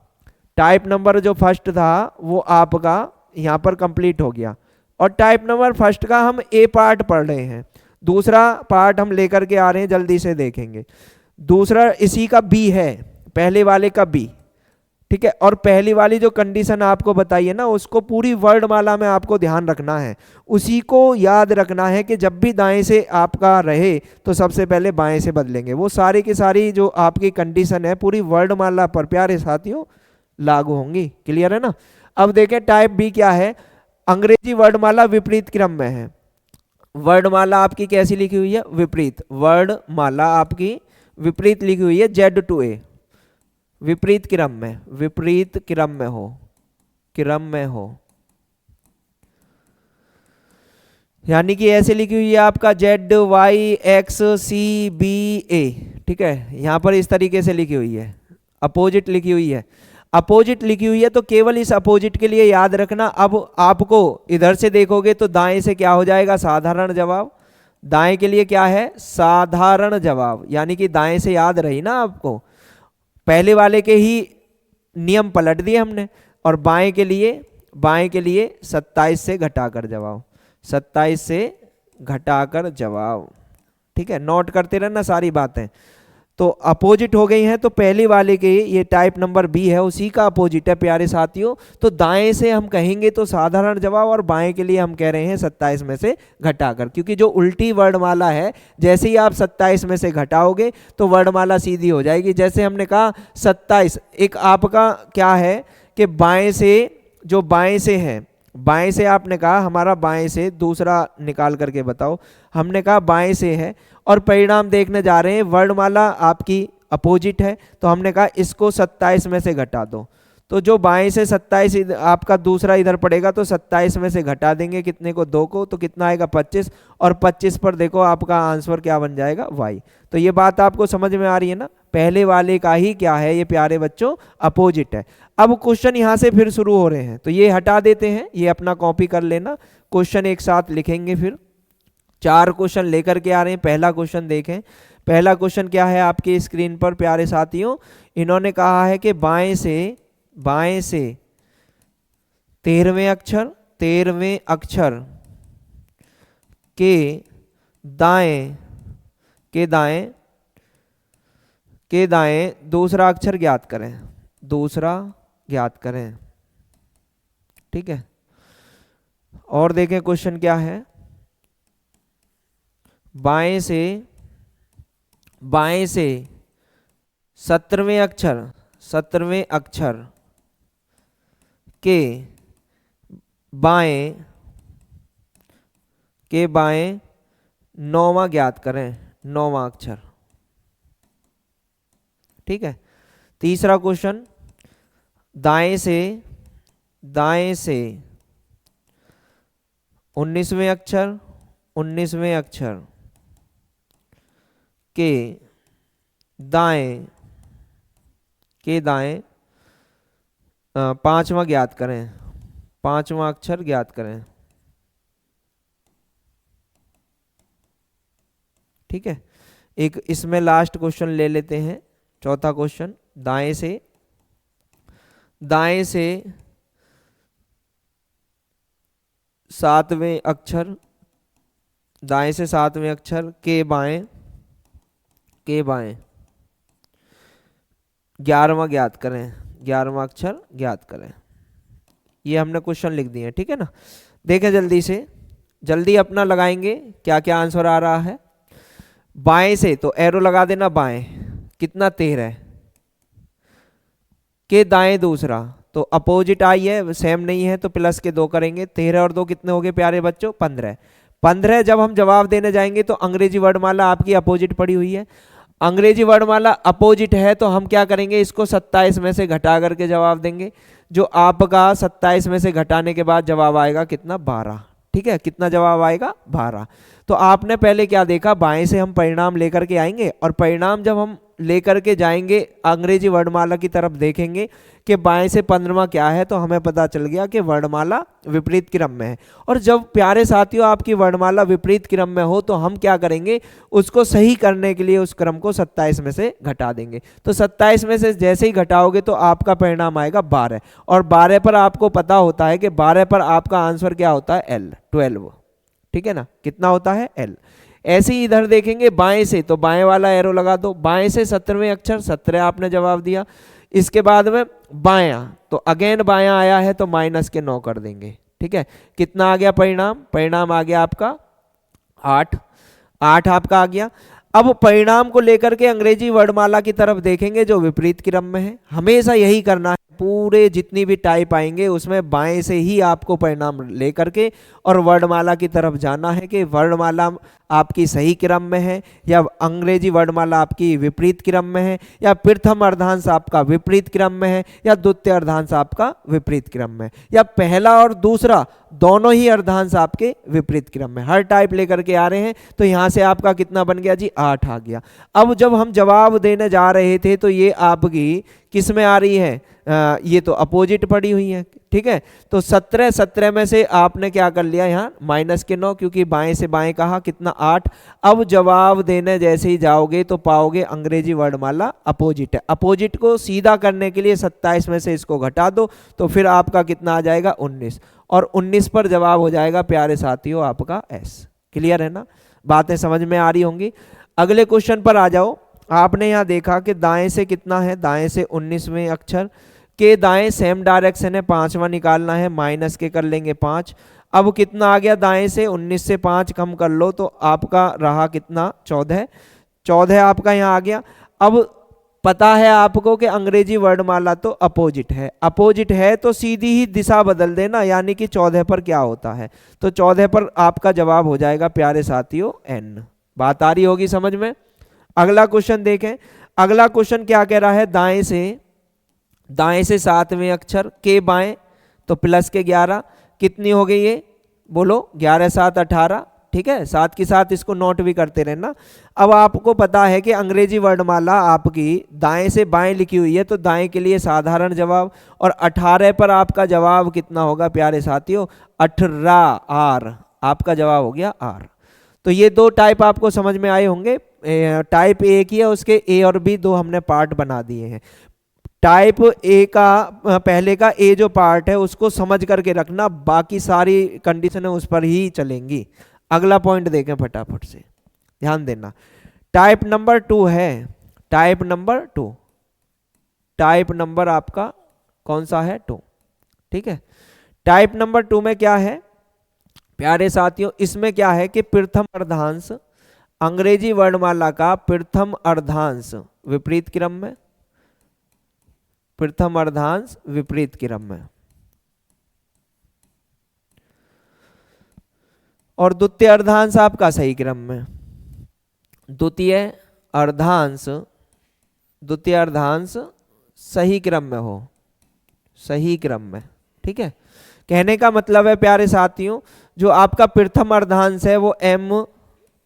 टाइप नंबर जो फर्स्ट था वो आपका यहाँ पर कंप्लीट हो गया, और टाइप नंबर फर्स्ट का हम ए पार्ट पढ़ रहे हैं, दूसरा पार्ट हम लेकर के आ रहे हैं, जल्दी से देखेंगे। दूसरा इसी का बी है, पहले वाले का बी, ठीक है, और पहली वाली जो कंडीशन आपको बताई है ना उसको पूरी वर्णमाला में आपको ध्यान रखना है, उसी को याद रखना है कि जब भी दाएं से आपका रहे तो सबसे पहले बाएं से बदलेंगे। वो सारी की सारी जो आपकी कंडीशन है पूरी वर्णमाला पर प्यारे साथियों लागू होंगी। क्लियर है ना। अब देखें टाइप बी क्या है, अंग्रेजी वर्णमाला विपरीत क्रम में है। वर्णमाला आपकी कैसी लिखी हुई है, विपरीत, वर्णमाला आपकी विपरीत लिखी हुई है, Z to A, विपरीत क्रम में, विपरीत क्रम में हो, क्रम में हो, यानी कि ऐसे लिखी हुई है आपका ZYXCBA, ठीक है, यहां पर इस तरीके से लिखी हुई है, अपोजिट लिखी हुई है, अपोजिट लिखी हुई है, तो केवल इस अपोजिट के लिए याद रखना। अब आपको इधर से देखोगे तो दाएं से क्या हो जाएगा, साधारण जवाब, दाएं के लिए क्या है, साधारण जवाब, यानी कि दाएं से याद रही ना आपको, पहले वाले के ही नियम पलट दिए हमने, और बाएं के लिए 27 से घटाकर जवाब, 27 से घटाकर जवाब, ठीक है, नोट करते रहना सारी बातें। तो अपोजिट हो गई हैं, तो पहले वाले के ये टाइप नंबर बी है उसी का अपोजिट है प्यारे साथियों, तो दाएं से हम कहेंगे तो साधारण जवाब, और बाएं के लिए हम कह रहे हैं 27 में से घटाकर, क्योंकि जो उल्टी वर्णमाला है जैसे ही आप 27 में से घटाओगे तो वर्णमाला सीधी हो जाएगी। जैसे हमने कहा 27, एक आपका क्या है कि बाएं से, जो बाएं से है, बाएं से आपने कहा हमारा बाएं से, दूसरा निकाल करके बताओ, हमने कहा बाएं से है, और परिणाम देखने जा रहे हैं वर्णमाला आपकी अपोजिट है, तो हमने कहा इसको 27 में से घटा दो, तो जो बाएं से 27 आपका दूसरा इधर पड़ेगा, तो 27 में से घटा देंगे कितने को, 2 को, तो कितना आएगा 25, और 25 पर देखो आपका आंसर क्या बन जाएगा, वाई। तो ये बात आपको समझ में आ रही है ना, पहले वाले का ही क्या है ये प्यारे बच्चों, अपोजिट है। अब क्वेश्चन यहाँ से फिर शुरू हो रहे हैं, तो ये हटा देते हैं, ये अपना कॉपी कर लेना, क्वेश्चन एक साथ लिखेंगे, फिर 4 क्वेश्चन लेकर के आ रहे हैं। पहला क्वेश्चन देखें, पहला क्वेश्चन क्या है आपकी स्क्रीन पर प्यारे साथियों, इन्होंने कहा है कि बाएं से 13वें अक्षर के दाएं दूसरा अक्षर ज्ञात करें, दूसरा ज्ञात करें, ठीक है। और देखें क्वेश्चन क्या है, बाएं से 17वें अक्षर के बाएं 9वां ज्ञात करें, 9वां अक्षर, ठीक है। तीसरा क्वेश्चन, दाएं से 19वें अक्षर के दाएं 5वां ज्ञात करें, 5वां अक्षर ज्ञात करें, ठीक है। एक इसमें लास्ट क्वेश्चन ले लेते हैं, चौथा क्वेश्चन, दाएं से 7वें अक्षर, दाएं से 7वें अक्षर के बाएं 11वां ज्ञात करें, 11वां अक्षर ज्ञात करें। ये हमने क्वेश्चन लिख दिए, ठीक है ना। देखें जल्दी से, जल्दी अपना लगाएंगे क्या क्या आंसर आ रहा है। बाएं से तो एरो लगा देना बाएं, कितना 13 के दाएं दूसरा, तो अपोजिट आई है, सेम नहीं है तो प्लस के 2 करेंगे। 13 और 2 कितने हो गए प्यारे बच्चों 15। 15 जब हम जवाब देने जाएंगे तो अंग्रेजी वर्णमाला आपकी अपोजिट पड़ी हुई है, अंग्रेजी वर्णमाला अपोजिट है तो हम क्या करेंगे, इसको 27 में से घटा करके जवाब देंगे। जो आपका 27 में से घटाने के बाद जवाब आएगा कितना 12। ठीक है, कितना जवाब आएगा 12। तो आपने पहले क्या देखा, बाएं से हम परिणाम लेकर के आएंगे और परिणाम जब हम लेकर के जाएंगे अंग्रेजी वर्णमाला की तरफ देखेंगे कि बाएं से 15वां क्या है, तो हमें पता चल गया कि वर्णमाला विपरीत क्रम में है। और जब प्यारे साथियों आपकी वर्णमाला विपरीत क्रम में हो तो हम क्या करेंगे, उसको सही करने के लिए उस क्रम को 27 में से घटा देंगे। तो 27 में से जैसे ही घटाओगे तो आपका परिणाम आएगा 12, और 12 पर आपको पता होता है कि 12 पर आपका आंसर क्या होता है L 12। ठीक है ना, कितना होता है L। ऐसे ही इधर देखेंगे बाएं से, तो बाएं वाला एरो लगा दो, बाएं से 17वें अक्षर 17 आपने जवाब दिया। इसके बाद में बायां, तो अगेन बायां आया है तो माइनस के 9 कर देंगे। ठीक है, कितना आ गया परिणाम, परिणाम आ गया आपका 8, 8 आपका आ गया। अब परिणाम को लेकर के अंग्रेजी वर्णमाला की तरफ देखेंगे जो विपरीत क्रम में है, हमेशा यही करना है। पूरे जितनी भी टाइप आएंगे उसमें बाएं से ही आपको परिणाम लेकर के और वर्णमाला की तरफ जाना है कि वर्णमाला आपकी सही क्रम में है या अंग्रेजी वर्णमाला आपकी विपरीत क्रम में है, या प्रथम अर्धांश आपका विपरीत क्रम में है, या द्वितीय अर्धांश आपका विपरीत क्रम में, या पहला और दूसरा दोनों ही अर्धांश आपके विपरीत क्रम में। हर टाइप लेकर के आ रहे हैं। तो यहाँ से आपका कितना बन गया जी 8 आ गया। अब जब हम जवाब देने जा रहे थे तो ये आपकी किस में आ रही है, ये तो अपोजिट पड़ी हुई है। ठीक है, तो 17 में से आपने क्या कर लिया यहाँ माइनस के 9, क्योंकि बाएं से बाएं कहा, कितना 8। अब जवाब देने जैसे ही जाओगे तो पाओगे अंग्रेजी वर्णमाला अपोजिट है। अपोजिट को सीधा करने के लिए 27 में से इसको घटा दो तो फिर आपका कितना आ जाएगा 19, और 19 पर जवाब हो जाएगा प्यारे साथियों आपका S। क्लियर है ना, बातें समझ में आ रही होंगी। अगले क्वेश्चन पर आ जाओ। आपने यहाँ देखा कि दाएं से कितना है, दाएं से 19वें अक्षर के दाएं सेम डायरेक्शन है, 5वां निकालना है, माइनस के कर लेंगे 5। अब कितना आ गया दाएं से, 19 से 5 कम कर लो तो आपका रहा कितना 14, 14 आपका यहाँ आ गया। अब पता है आपको कि अंग्रेजी वर्णमाला तो अपोजिट है, अपोजिट है तो सीधी ही दिशा बदल देना, यानी कि 14 पर क्या होता है, तो 14 पर आपका जवाब हो जाएगा प्यारे साथियों N। बात आ रही होगी समझ में। अगला क्वेश्चन देखें। अगला क्वेश्चन क्या कह रहा है, दाएं से 7वें अक्षर के बाएं, तो प्लस के 11, कितनी हो गई ये बोलो, 11 7 18। ठीक है, साथ के साथ इसको नोट भी करते रहना। अब आपको पता है कि अंग्रेजी वर्णमाला आपकी दाएं से बाएं लिखी हुई है, तो दाएं के लिए साधारण जवाब, और 18 पर आपका जवाब कितना होगा प्यारे साथियों 18 R, आपका जवाब हो गया R। तो ये दो टाइप आपको समझ में आए होंगे। टाइप ए की है, उसके ए और बी दो हमने पार्ट बना दिए हैं। टाइप ए का पहले का ए जो पार्ट है उसको समझ करके रखना, बाकी सारी कंडीशनें उस पर ही चलेंगी। अगला पॉइंट देखें फटाफट से, ध्यान देना। टाइप नंबर 2 है, टाइप नंबर 2, टाइप नंबर आपका कौन सा है 2। ठीक है, टाइप नंबर 2 में क्या है प्यारे साथियों, इसमें क्या है कि प्रथम अर्धांश अंग्रेजी वर्णमाला का प्रथम अर्धांश विपरीत क्रम में, प्रथम अर्धांश विपरीत क्रम में, और द्वितीय अर्धांश आपका सही क्रम में। द्वितीय अर्धांश सही क्रम में हो, सही क्रम में। ठीक है, कहने का मतलब है प्यारे साथियों, जो आपका प्रथम अर्धांश है वो M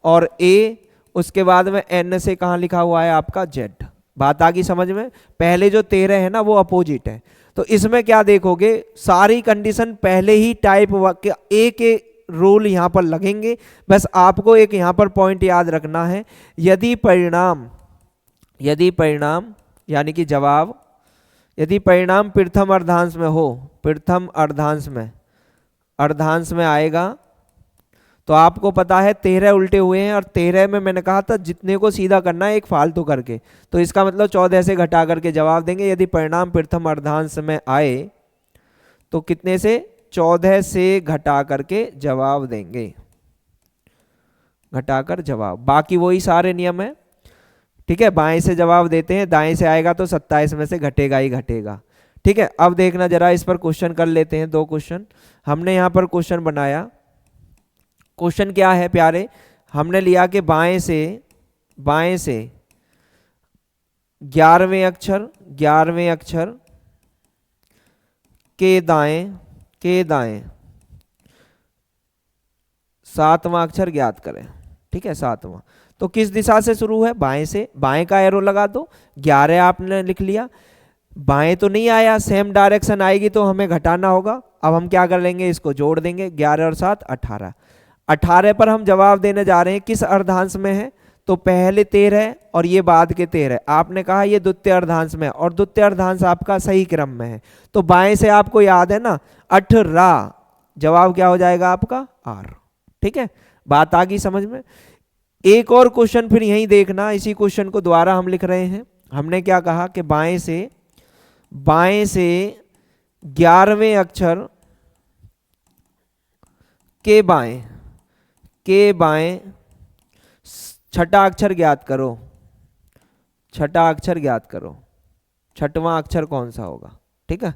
और A, उसके बाद में N से कहाँ लिखा हुआ है आपका Z। बात आ गई समझ में। पहले जो 13 है ना वो अपोजिट है, तो इसमें क्या देखोगे, सारी कंडीशन पहले ही टाइप ए के रूल यहाँ पर लगेंगे। बस आपको एक यहाँ पर पॉइंट याद रखना है, यदि परिणाम यानी कि जवाब, यदि परिणाम प्रथम अर्धांश में हो, प्रथम अर्धांश में आएगा, तो आपको पता है 13 उल्टे हुए हैं, और 13 में मैंने कहा था जितने को सीधा करना है एक फालतू करके, तो इसका मतलब 14 से घटा करके जवाब देंगे। यदि परिणाम प्रथम अर्धांश में आए तो कितने से, 14 से घटा करके जवाब देंगे। घटाकर जवाब, बाकी वही सारे नियम है। ठीक है, बाएं से जवाब देते हैं, दाएं से आएगा तो 27 में से घटेगा ही घटेगा। ठीक है, अब देखना जरा इस पर क्वेश्चन कर लेते हैं, 2 क्वेश्चन हमने यहाँ पर क्वेश्चन बनाया। क्वेश्चन क्या है प्यारे, हमने लिया कि बाएं से 11वें अक्षर के दाएं 7वां अक्षर ज्ञात करें। ठीक है, 7वां तो किस दिशा से शुरू है, बाएं से, बाएं का एरो लगा दो। 11 आपने लिख लिया, बाएं तो नहीं आया, सेम डायरेक्शन आएगी तो हमें घटाना होगा। अब हम क्या कर लेंगे, इसको जोड़ देंगे, 11 और 7 18। 18 पर हम जवाब देने जा रहे हैं, किस अर्धांश में है, तो पहले 13 और ये बाद के 13। आपने कहा ये द्वितीय अर्धांश में है और द्वितीय अर्धांश आपका सही क्रम में है, तो बाएं से आपको याद है ना 18, जवाब क्या हो जाएगा आपका R। ठीक है, बात आ गई समझ में। एक और क्वेश्चन फिर यहीं देखना, इसी क्वेश्चन को दोबारा हम लिख रहे हैं। हमने क्या कहा कि बाएं से 11वें अक्षर के बाएं छठा अक्षर ज्ञात करो, छठवां अक्षर कौन सा होगा। ठीक है,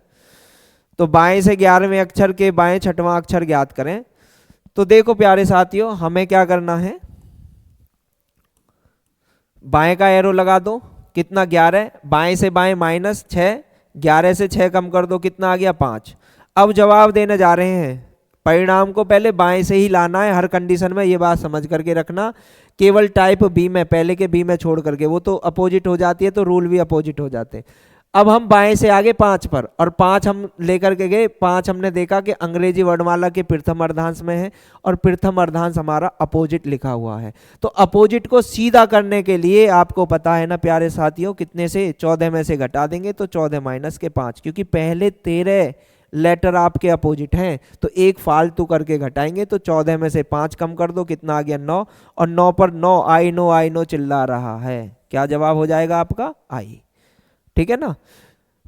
तो बाएं से 11वें अक्षर के बाएं छठवां अक्षर ज्ञात करें। तो देखो प्यारे साथियों, हमें क्या करना है, बाएं का एरो लगा दो, कितना 11, बाएं से बाएं -6, 11 से 6 कम कर दो, कितना आ गया 5। अब जवाब देने जा रहे हैं, परिणाम को पहले बाएं से ही लाना है हर कंडीशन में, ये बात समझ करके रखना। केवल टाइप बी में, पहले के बी में छोड़ करके, वो तो अपोजिट हो जाती है तो रूल भी अपोजिट हो जाते हैं। अब हम बाएं से आगे 5 पर, और 5 हम लेकर के गए, 5 हमने देखा कि अंग्रेजी वर्णमाला के प्रथम अर्धांश में है और प्रथम अर्धांश हमारा अपोजिट लिखा हुआ है। तो अपोजिट को सीधा करने के लिए आपको पता है ना प्यारे साथियों, कितने से 14 में से घटा देंगे तो 14 माइनस के 5, क्योंकि पहले 13 लेटर आपके अपोजिट हैं तो एक फालतू करके घटाएंगे, तो 14 में से 5 कम कर दो, कितना आ गया 9, और 9 पर 9 आई नो चिल्ला रहा है, क्या जवाब हो जाएगा आपका आई। ठीक है ना,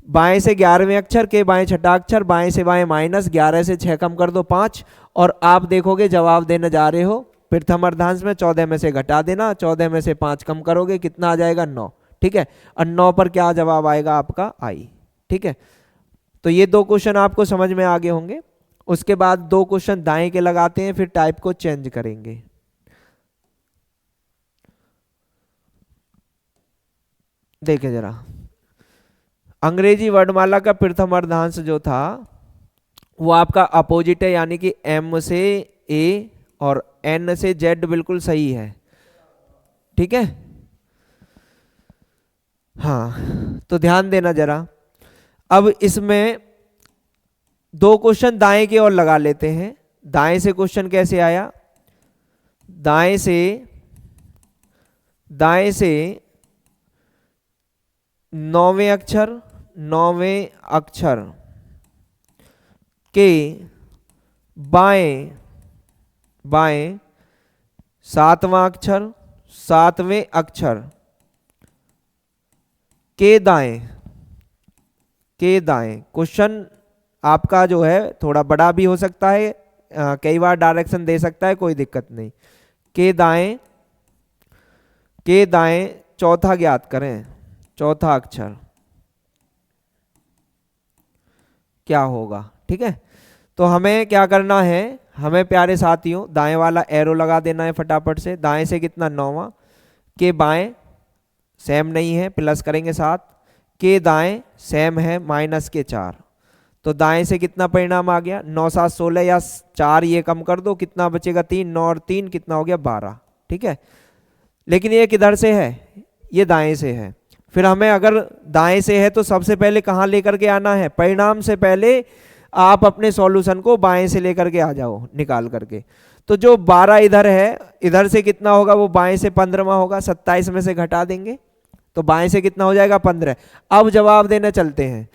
बाएं से 11वें अक्षर के बाएं छठा अक्षर, बाएं से बाएं -11 से 6 कम कर दो 5, और आप देखोगे जवाब देने जा रहे हो प्रथम अर्धांश में, 14 में से घटा देना, 14 में से 5 कम करोगे, कितना आ जाएगा 9। ठीक है, और 9 पर क्या जवाब आएगा आपका आई। ठीक है, तो ये 2 क्वेश्चन आपको समझ में आगे होंगे। उसके बाद 2 क्वेश्चन दाएं के लगाते हैं, फिर टाइप को चेंज करेंगे। देखें जरा, अंग्रेजी वर्णमाला का प्रथम अर्धांश जो था वो आपका अपोजिट है, यानी कि M से A और N से Z बिल्कुल सही है। ठीक है, हाँ तो ध्यान देना जरा। अब इसमें 2 क्वेश्चन दाएं की ओर लगा लेते हैं। दाएं से क्वेश्चन कैसे आया, दाएं से 9वें अक्षर के बाएं 7वां अक्षर के दाएं। क्वेश्चन आपका जो है थोड़ा बड़ा भी हो सकता है, कई बार डायरेक्शन दे सकता है, कोई दिक्कत नहीं। के दाएं चौथा ज्ञात करें, चौथा अक्षर क्या होगा। ठीक है, तो हमें क्या करना है, हमें प्यारे साथियों दाएं वाला एरो लगा देना है फटाफट से। दाएं से कितना 9वां, के बाएं सेम नहीं है, प्लस करेंगे 7, के दाएं सेम है माइनस के 4, तो दाएं से कितना परिणाम आ गया 9 7 16, या 4 ये कम कर दो, कितना बचेगा 3, 9 और 3 कितना हो गया 12। ठीक है, लेकिन ये किधर से है, ये दाएं से है। फिर हमें अगर दाएं से है तो सबसे पहले कहाँ लेकर के आना है, परिणाम से पहले आप अपने सॉल्यूशन को बाएं से लेकर के आ जाओ निकाल करके। तो जो 12 इधर है, इधर से कितना होगा, वो बाएं से 15वां होगा, 27 में से घटा देंगे तो बाएं से कितना हो जाएगा 15। अब जवाब देने चलते हैं,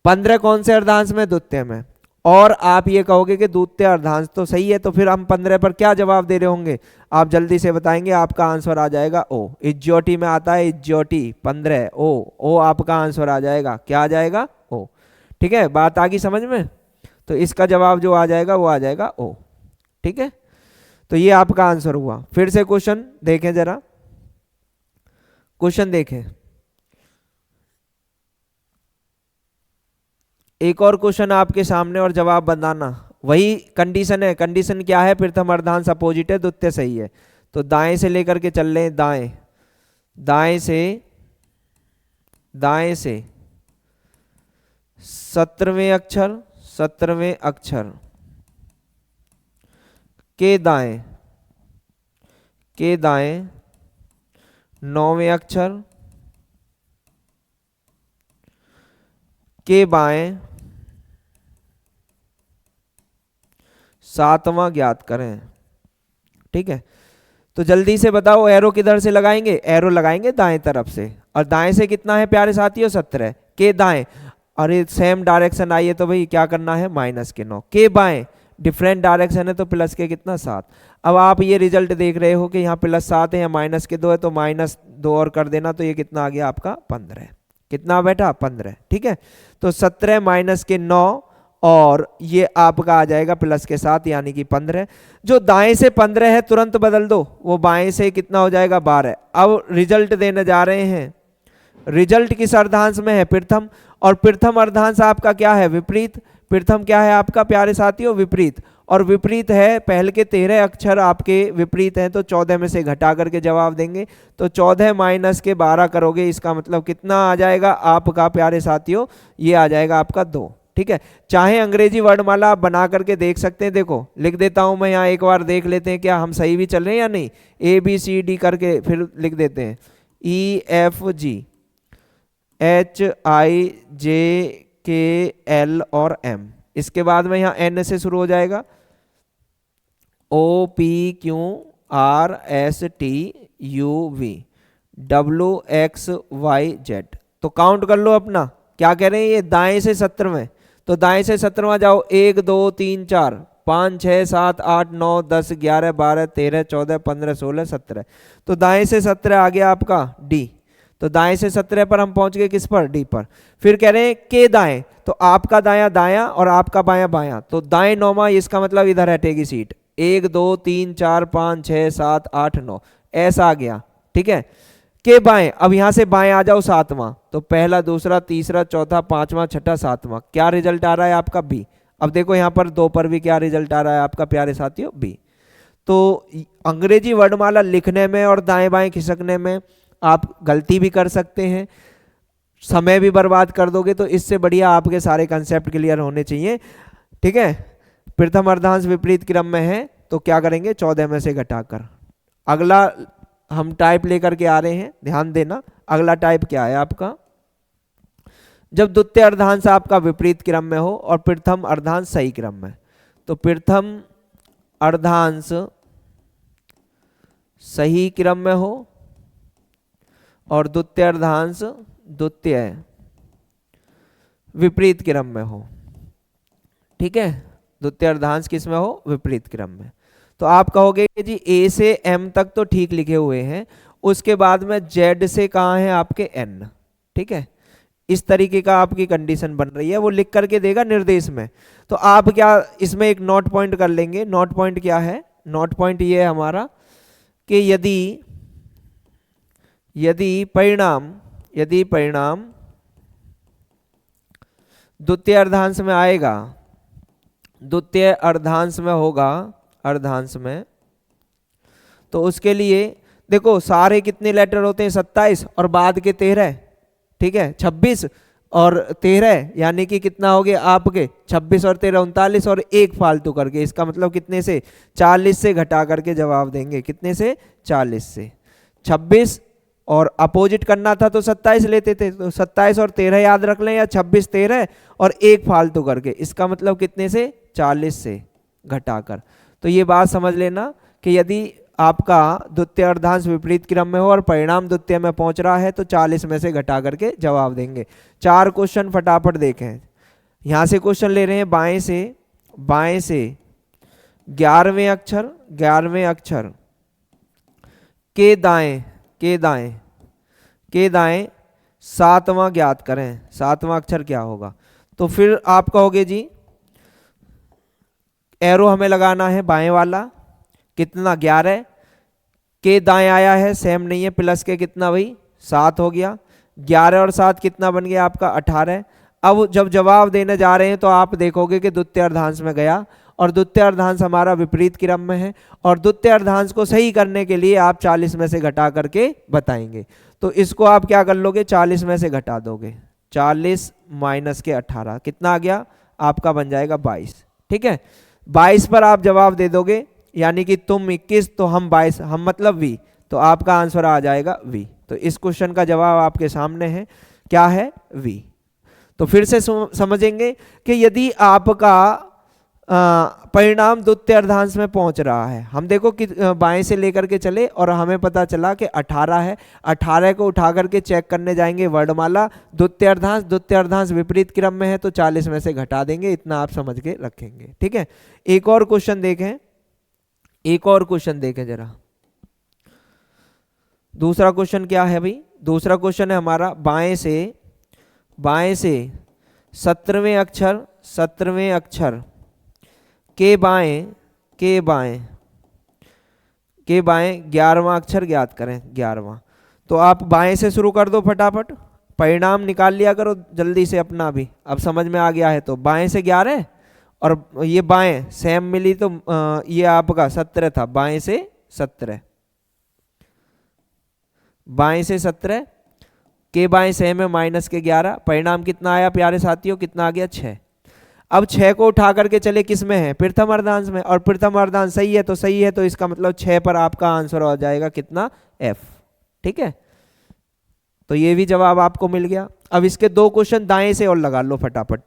15 कौन से अर्धांश में, द्वितीय में, और आप ये कहोगे कि द्वितीय अर्धांश तो सही है, तो फिर हम 15 पर क्या जवाब दे रहे होंगे, आप जल्दी से बताएंगे, आपका आंसर आ जाएगा ओ। इज्जोटी में आता है इज्जोटी 15 ओ आपका आंसर आ जाएगा, क्या आ जाएगा ओ। ठीक है, बात आ गई समझ में, तो इसका जवाब जो आ जाएगा वो आ जाएगा ओ। ठीक है, तो ये आपका आंसर हुआ। फिर से क्वेश्चन देखें जरा, क्वेश्चन देखें, एक और क्वेश्चन आपके सामने और जवाब बताना। वही कंडीशन है, कंडीशन क्या है, प्रथम अर्धांश अपोजिट है, द्वितीय सही है। तो दाएं से लेकर के चल रहे हैं, दाएं, दाएं से 17वें अक्षर, 17वें अक्षर के दाएं 9वें अक्षर के बाएं 7वां ज्ञात करें। ठीक है, तो जल्दी से बताओ एरो किधर से लगाएंगे, एरो लगाएंगे दाएं तरफ से, और दाएं से कितना है प्यारे साथियों, 17 के दाएं, और ये सेम डायरेक्शन आई है तो भाई क्या करना है, -9 के बाएं, डिफरेंट डायरेक्शन है तो प्लस के कितना 7। अब आप ये रिजल्ट देख रहे हो कि यहाँ +7 है या -2 है, तो -2 और कर देना, तो ये कितना आ गया आपका 15। कितना बेटा, 15। ठीक है, तो 17 -9 और ये आपका आ जाएगा +7 यानी कि 15। जो दाएं से 15 है तुरंत बदल दो, वो बाएं से कितना हो जाएगा, 12। अब रिजल्ट देने जा रहे हैं, रिजल्ट किस अर्धांश में है, प्रथम, और प्रथम अर्धांश आपका क्या है, विपरीत। प्रथम क्या है आपका प्यारे साथियों, विपरीत, और विपरीत है, पहले के 13 अक्षर आपके विपरीत हैं, तो 14 में से घटा करके जवाब देंगे। तो 14 माइनस के 12 करोगे, इसका मतलब कितना आ जाएगा आपका प्यारे साथियों, ये आ जाएगा आपका 2। ठीक है, चाहे अंग्रेजी वर्णमाला आप बना करके देख सकते हैं, देखो लिख देता हूं मैं यहाँ, एक बार देख लेते हैं क्या हम सही भी चल रहे हैं या नहीं। ABCD करके फिर लिख देते हैं, EFG HIJKL और M। इसके बाद में यहाँ N से शुरू हो जाएगा, OPQRSTUV WXYZ। तो काउंट कर लो अपना, क्या कह रहे हैं, ये दाएं से 17वें, तो दाएं से 17वां जाओ, 1 2 3 4 5 6 7 8 9 10 11 12 13 14 15 16 17। तो दाएं से 17 आ गया आपका D। तो दाएं से 17 पर हम पहुंच गए किस पर, D पर। फिर कह रहे हैं के दाएं, तो आपका दायां दायां और आपका बायां बायां, तो दाएं 9वां, इसका मतलब इधर हटेगी सीट। 1 2 3 4 5 6 7 8 9 ऐसा आ गया। ठीक है, के बाएं, अब यहां से बाएं आ जाओ 7वां, तो पहला दूसरा तीसरा चौथा पांचवा छठा 7वां, क्या रिजल्ट आ रहा है आपका B। अब देखो यहां पर 2 पर भी क्या रिजल्ट आ रहा है आपका प्यारे साथियों, B। तो अंग्रेजी वर्णमाला लिखने में और दाएं बाएं खिसकने में आप गलती भी कर सकते हैं, समय भी बर्बाद कर दोगे, तो इससे बढ़िया आपके सारे कंसेप्ट क्लियर होने चाहिए। ठीक है, प्रथम अर्धांश विपरीत क्रम में है, तो क्या करेंगे, 14 में से घटाकर। अगला हम टाइप लेकर के आ रहे हैं, ध्यान देना। अगला टाइप क्या है आपका, जब द्वितीय अर्धांश आपका विपरीत क्रम में हो और प्रथम अर्धांश सही क्रम में। तो प्रथम अर्धांश सही क्रम में हो और द्वितीय अर्धांश विपरीत क्रम में हो। ठीक है, द्वितीय अर्धांश किस में हो, विपरीत क्रम में। तो आप कहोगे कि जी A से M तक तो ठीक लिखे हुए हैं, उसके बाद में Z से कहाँ है आपके N। ठीक है, इस तरीके का आपकी कंडीशन बन रही है, वो लिख करके देगा निर्देश में। तो आप क्या इसमें एक नोट पॉइंट कर लेंगे। नोट पॉइंट क्या है, नोट पॉइंट ये है हमारा कि यदि परिणाम द्वितीय अर्धांश में आएगा, द्वितीय अर्धांश में होगा, अर्धांश में, तो उसके लिए देखो सारे कितने लेटर होते हैं, 27 और बाद के 13। ठीक है, 26 और 13 यानी कि कितना हो गया आपके 26 और 13 39 और एक फालतू करके, इसका मतलब कितने से, 40 से घटा करके जवाब देंगे। कितने से, 40 से। 26 और अपोजिट करना था तो 27 लेते थे, तो 27 और 13 याद रख लें, या 26 13 और एक फालतू करके, इसका मतलब कितने से, 40 से घटाकर। तो ये बात समझ लेना कि यदि आपका द्वितीय अर्धांश विपरीत क्रम में हो और परिणाम द्वितीय में पहुंच रहा है, तो 40 में से घटा करके जवाब देंगे। 4 क्वेश्चन फटाफट देखें। यहां से क्वेश्चन ले रहे हैं बाएं से 11वें अक्षर के दाएं 7वां ज्ञात करें। 7वां अक्षर क्या होगा, तो फिर आप कहोगे जी एरो हमें लगाना है बाएं वाला, कितना 11, के दाएं आया है सेम नहीं है, प्लस के कितना भाई 7 हो गया, 11 और 7 कितना बन गया आपका 18। अब जब जवाब देने जा रहे हैं तो आप देखोगे कि द्वितीय अर्धांश में गया और द्वितीय अर्धांश हमारा विपरीत क्रम में है, और द्वितीय अर्धांश को सही करने के लिए आप 40 में से घटा करके बताएंगे। तो इसको आप क्या कर लोगे, 40 में से घटा दोगे, 40 माइनस के 18 कितना आ गया आपका बन जाएगा 22। ठीक है, 22 पर आप जवाब दे दोगे, यानी कि तुम 21 तो हम 22, हम मतलब v, तो आपका आंसर आ जाएगा v। तो इस क्वेश्चन का जवाब आपके सामने है, क्या है v। तो फिर से समझेंगे कि यदि आपका परिणाम द्वितीय अर्धांश में पहुंच रहा है, हम देखो कि बाएं से लेकर के चले और हमें पता चला कि 18 है, 18 को उठा करके चेक करने जाएंगे वर्णमाला, द्वितीय अर्धांश विपरीत क्रम में है तो 40 में से घटा देंगे, इतना आप समझ के रखेंगे। ठीक है, एक और क्वेश्चन देखें, एक और क्वेश्चन देखें जरा। दूसरा क्वेश्चन क्या है भाई, दूसरा क्वेश्चन है हमारा बाएं से 17वें अक्षर के बाएं 11वां अक्षर ज्ञात करें, 11वां। तो आप बाएं से शुरू कर दो फटाफट, परिणाम निकाल लिया करो जल्दी से अपना भी, अब समझ में आ गया है। तो बाएं से 11 और ये बाएं सेम मिली तो ये आपका 17 था, बाएं से 17 के बाएं सेम है माइनस के 11, परिणाम कितना आया प्यारे साथियों, कितना आ गया 6। अब 6 को उठा करके चले किस में है, प्रथम अर्धांश में, और प्रथम अर्धांश सही है तो इसका मतलब 6 पर आपका आंसर हो जाएगा कितना f। ठीक है, तो ये भी जवाब आपको मिल गया। अब इसके 2 क्वेश्चन दाएं से और लगा लो फटाफट,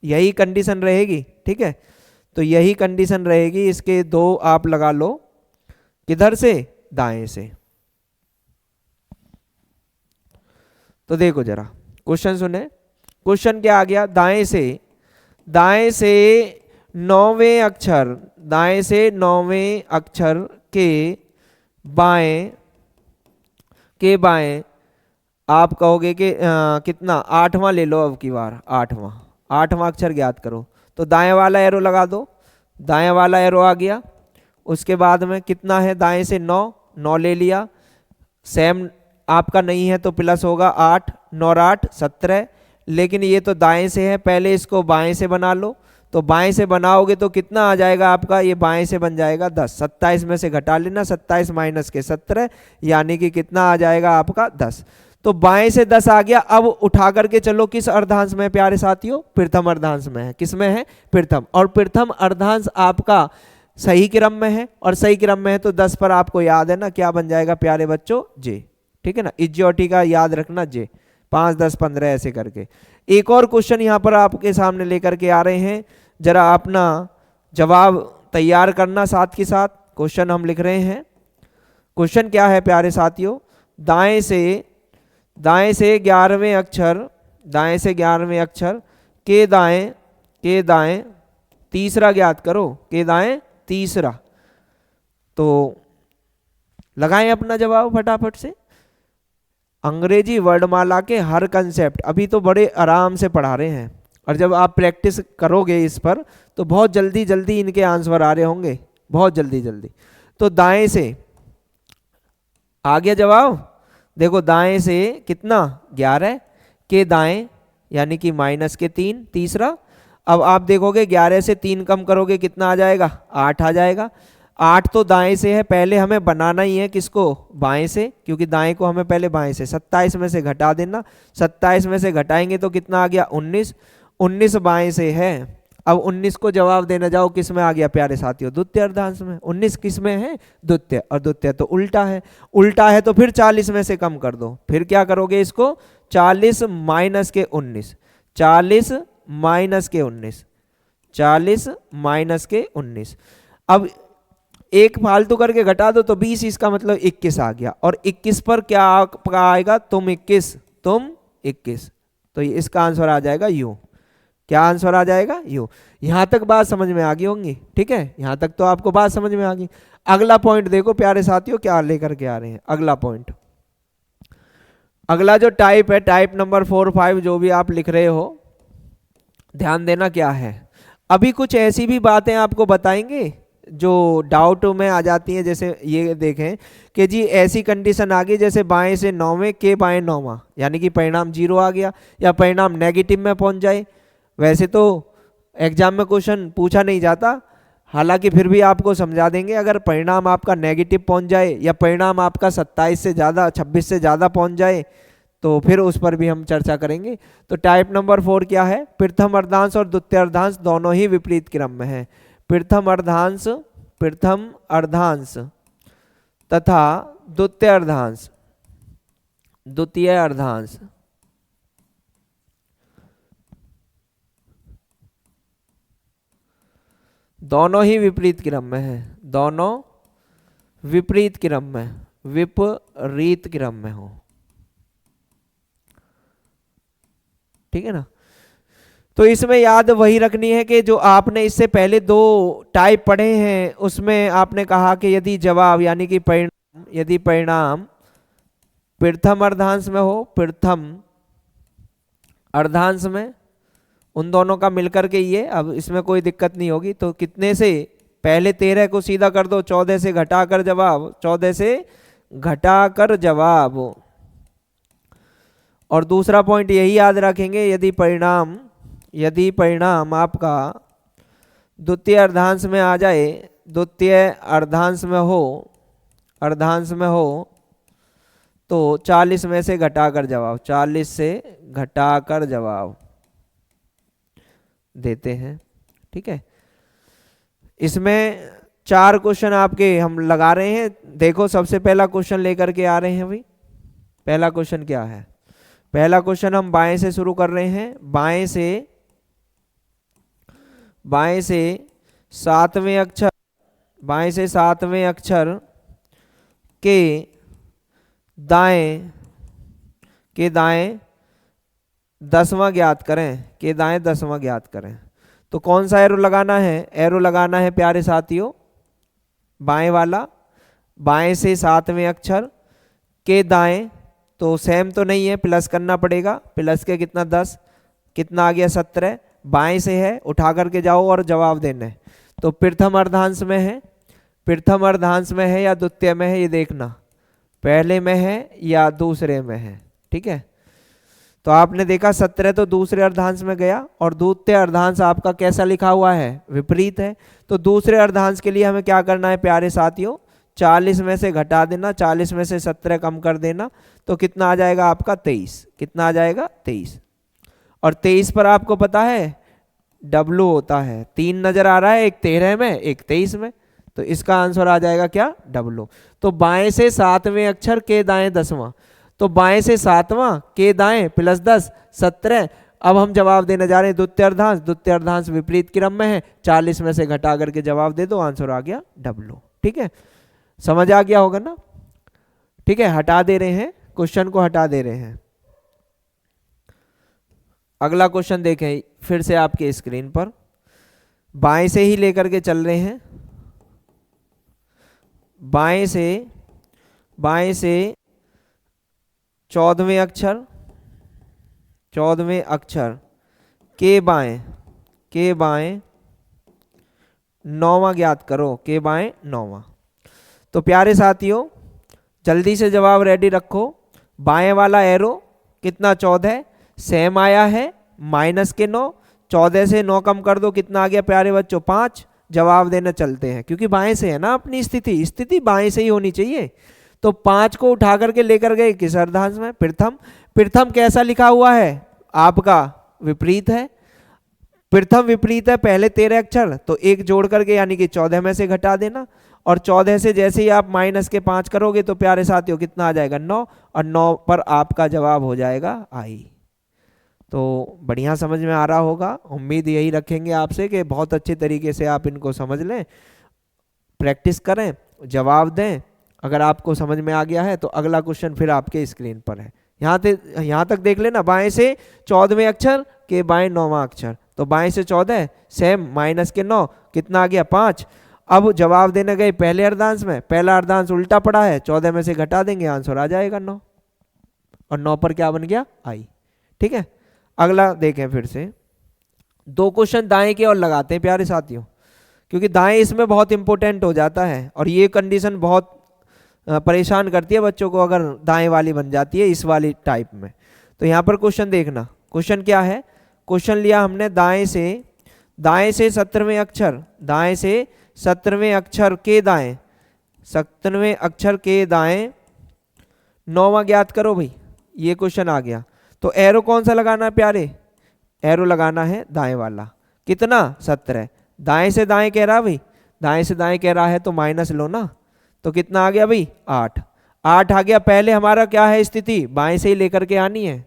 यही कंडीशन रहेगी। ठीक है, तो यही कंडीशन रहेगी, इसके 2 आप लगा लो, किधर से, दाएं से। तो देखो जरा क्वेश्चन सुने, क्वेश्चन क्या आ गया, दाएं से 9वें अक्षर के बाएं आप कहोगे कि कितना 8वां ले लो, अब की बार 8वां अक्षर ज्ञात करो। तो दाएं वाला एरो लगा दो, दाएं वाला एरो आ गया, उसके बाद में कितना है, दाएं से 9 ले लिया, सेम आपका नहीं है तो प्लस होगा 8, 9 और 8 17, लेकिन ये तो दाएं से है, पहले इसको बाएं से बना लो। तो बाएं से बनाओगे तो कितना आ जाएगा आपका, ये बाएं से बन जाएगा 10, 27 में से घटा लेना, 27 माइनस के 17, यानी कि कितना आ जाएगा आपका 10। तो बाएं से 10 आ गया। अब उठा करके चलो किस अर्धांश में प्यारे साथियों, प्रथम अर्धांश में है। किस में है, प्रथम, और प्रथम अर्धांश आपका सही क्रम में है, और सही क्रम में है तो 10 पर आपको याद है ना क्या बन जाएगा प्यारे बच्चों, जे। ठीक है ना, इज्योटी का याद रखना जे, 5, 10, 15 ऐसे करके। एक और क्वेश्चन यहाँ पर आपके सामने लेकर के आ रहे हैं, जरा अपना जवाब तैयार करना साथ के साथ। क्वेश्चन हम लिख रहे हैं, क्वेश्चन क्या है प्यारे साथियों, दाएं से 11वें अक्षर के दाएं तीसरा ज्ञात करो, के दाएं तीसरा। तो लगाएं अपना जवाब फटाफट से। अंग्रेजी वर्णमाला के हर कंसेप्ट अभी तो बड़े आराम से पढ़ा रहे हैं, और जब आप प्रैक्टिस करोगे इस पर तो बहुत जल्दी इनके आंसर आ रहे होंगे, बहुत जल्दी। तो दाएं से आ गया जवाब, देखो दाएं से कितना 11 के दाएं यानी कि माइनस के 3 तीसरा। अब आप देखोगे 11 से 3 कम करोगे कितना आ जाएगा, 8 आ जाएगा। 8 तो दाएं से है, पहले हमें बनाना ही है किसको, बाएं से, क्योंकि दाएं को हमें पहले बाएं से। 27 में से घटा देना, 27 में से घटाएंगे तो कितना आ गया 19 बाएं से है। अब 19 को जवाब देने जाओ किस में आ गया प्यारे साथियों, द्वितीय अर्धांश में। 19 किस में है, द्वितीय, और द्वितीय तो उल्टा है तो फिर 40 में से कम कर दो। फिर क्या करोगे इसको, 40 माइनस के 19, 40 माइनस के 19। अब एक फालतू करके घटा दो तो 20, इसका मतलब 21 आ गया, और 21 पर क्या आएगा, तुम 21, तो इसका आंसर आ जाएगा यू। क्या आंसर आ जाएगा, यू। यहां तक बात समझ में आ गई होंगी, ठीक है, यहां तक तो आपको बात समझ में आ गई। अगला पॉइंट देखो प्यारे साथियों क्या लेकर के आ रहे हैं। अगला पॉइंट, अगला जो टाइप है, टाइप नंबर 4, 5 जो भी आप लिख रहे हो, ध्यान देना क्या है। अभी कुछ ऐसी भी बातें आपको बताएंगे जो डाउट में आ जाती हैं, जैसे ये देखें कि जी ऐसी कंडीशन आ गई जैसे बाएं से 9वें के बाएं 9वां, यानी कि परिणाम 0 आ गया या परिणाम नेगेटिव में पहुंच जाए। वैसे तो एग्जाम में क्वेश्चन पूछा नहीं जाता, हालांकि फिर भी आपको समझा देंगे। अगर परिणाम आपका नेगेटिव पहुंच जाए या परिणाम आपका 27 से ज़्यादा 26 से ज़्यादा पहुंच जाए तो फिर उस पर भी हम चर्चा करेंगे। तो टाइप नंबर 4 क्या है? प्रथम अर्धांश और द्वितीय अर्धांश दोनों ही विपरीत क्रम में है। प्रथम अर्धांश तथा द्वितीय अर्धांश दोनों ही विपरीत क्रम में है, दोनों विपरीत क्रम में हो। ठीक है ना? तो इसमें याद वही रखनी है कि जो आपने इससे पहले 2 टाइप पढ़े हैं उसमें आपने कहा कि यदि जवाब यानी कि परिणाम प्रथम अर्धांश में हो, प्रथम अर्धांश में, उन दोनों का मिलकर के ये, अब इसमें कोई दिक्कत नहीं होगी। तो कितने से पहले 13 को सीधा कर दो, 14 से घटाकर जवाब, 14 से घटाकर जवाब। और दूसरा पॉइंट यही याद रखेंगे, यदि परिणाम आपका द्वितीय अर्धांश में आ जाए, द्वितीय अर्धांश में हो तो 40 में से घटाकर जवाब, 40 से घटाकर जवाब देते हैं। ठीक है? इसमें 4 क्वेश्चन आपके हम लगा रहे हैं। देखो सबसे पहला क्वेश्चन लेकर के आ रहे हैं भाई। पहला क्वेश्चन क्या है? पहला क्वेश्चन हम बाएं से शुरू कर रहे हैं। बाएं से 7वें अक्षर के दाएं 10वां ज्ञात करें। तो कौन सा एरो लगाना है? एरो लगाना है प्यारे साथियों बाएं वाला। बाएं से 7वें अक्षर के दाएं, तो सेम तो नहीं है, प्लस करना पड़ेगा। प्लस के कितना 10, कितना आ गया 17। बाएं से है, उठा करके जाओ और जवाब देना है। तो प्रथम अर्धांश में है या द्वितीय में है, ये देखना पहले में है या दूसरे में है। ठीक है? तो आपने देखा 17 तो दूसरे अर्धांश में गया, और द्वितीय अर्धांश आपका कैसा लिखा हुआ है? विपरीत है। तो दूसरे अर्धांश के लिए हमें क्या करना है प्यारे साथियों? 40 में से घटा देना, 40 में से 17 कम कर देना, तो कितना आ जाएगा आपका? 23। कितना आ जाएगा? 23। और 23 पर आपको पता है W होता है। 3 नजर आ रहा है, एक 13 में एक 23 में, तो इसका आंसर आ जाएगा क्या? W। तो बाएं से 7वें अक्षर के दाएं 10वां, तो बाएं से 7वां के दाएं प्लस 10 17। अब हम जवाब देने जा रहे हैं द्वितीय अर्धांश विपरीत क्रम में है, 40 में से घटा करके जवाब दे दो, आंसर आ गया W। ठीक है? समझ आ गया होगा ना? ठीक है? हटा दे रहे हैं, क्वेश्चन को हटा दे रहे हैं। अगला क्वेश्चन देखें फिर से आपके स्क्रीन पर। बाएं से ही लेकर के चल रहे हैं। बाएं से 14वें अक्षर के बाएं 9वां ज्ञात करो, के बाएं 9वां। तो प्यारे साथियों जल्दी से जवाब रेडी रखो। बाएं वाला एरो कितना? 14 सेम आया है, माइनस के 9, 14 से 9 कम कर दो, कितना आ गया प्यारे बच्चों? 5। जवाब देने चलते हैं, क्योंकि बाएं से है ना अपनी स्थिति बाएं से ही होनी चाहिए। तो 5 को उठा करके लेकर गए किस अर्धांश में? प्रथम कैसा लिखा हुआ है आपका? विपरीत है। प्रथम विपरीत है, पहले 13 अक्षर, तो एक जोड़ करके यानी कि 14 में से घटा देना, और 14 से जैसे ही आप माइनस के 5 करोगे तो प्यारे साथियों कितना आ जाएगा? 9, और 9 पर आपका जवाब हो जाएगा आई। तो बढ़िया समझ में आ रहा होगा। उम्मीद यही रखेंगे आपसे कि बहुत अच्छे तरीके से आप इनको समझ लें, प्रैक्टिस करें, जवाब दें। अगर आपको समझ में आ गया है तो अगला क्वेश्चन फिर आपके स्क्रीन पर है। यहाँ तक देख लेना। बाएं से 14वें अक्षर के बाएं 9वां अक्षर, तो बाएं से 14 सेम, माइनस के 9, कितना आ गया? 5। अब जवाब देने गए पहले अर्धांश में, पहला अर्धांश उल्टा पड़ा है, 14 में से घटा देंगे, आंसर आ जाएगा 9, और 9 पर क्या बन गया? आई। ठीक है? अगला देखें फिर से। 2 क्वेश्चन दाएं की ओर लगाते हैं प्यारे साथियों। क्योंकि दाएं इसमें बहुत इंपॉर्टेंट हो जाता है, और ये कंडीशन बहुत परेशान करती है बच्चों को अगर दाएं वाली बन जाती है इस वाली टाइप में। तो यहाँ पर क्वेश्चन देखना, क्वेश्चन क्या है। क्वेश्चन लिया हमने दाएं से 17वें अक्षर, दाएं से 17वें अक्षर के दाएं, 17वें अक्षर के दाएं 9वां ज्ञात करो भाई, ये क्वेश्चन आ गया। तो एरो कौन सा लगाना है प्यारे, एरो लगाना है दाएं वाला। कितना 17, दाएं से दाएं कह रहा भाई, दाएं से दाएं कह रहा है तो माइनस लो ना, तो कितना आ गया भाई 8 आ गया। पहले हमारा क्या है स्थिति, बाएं से ही लेकर के आनी है,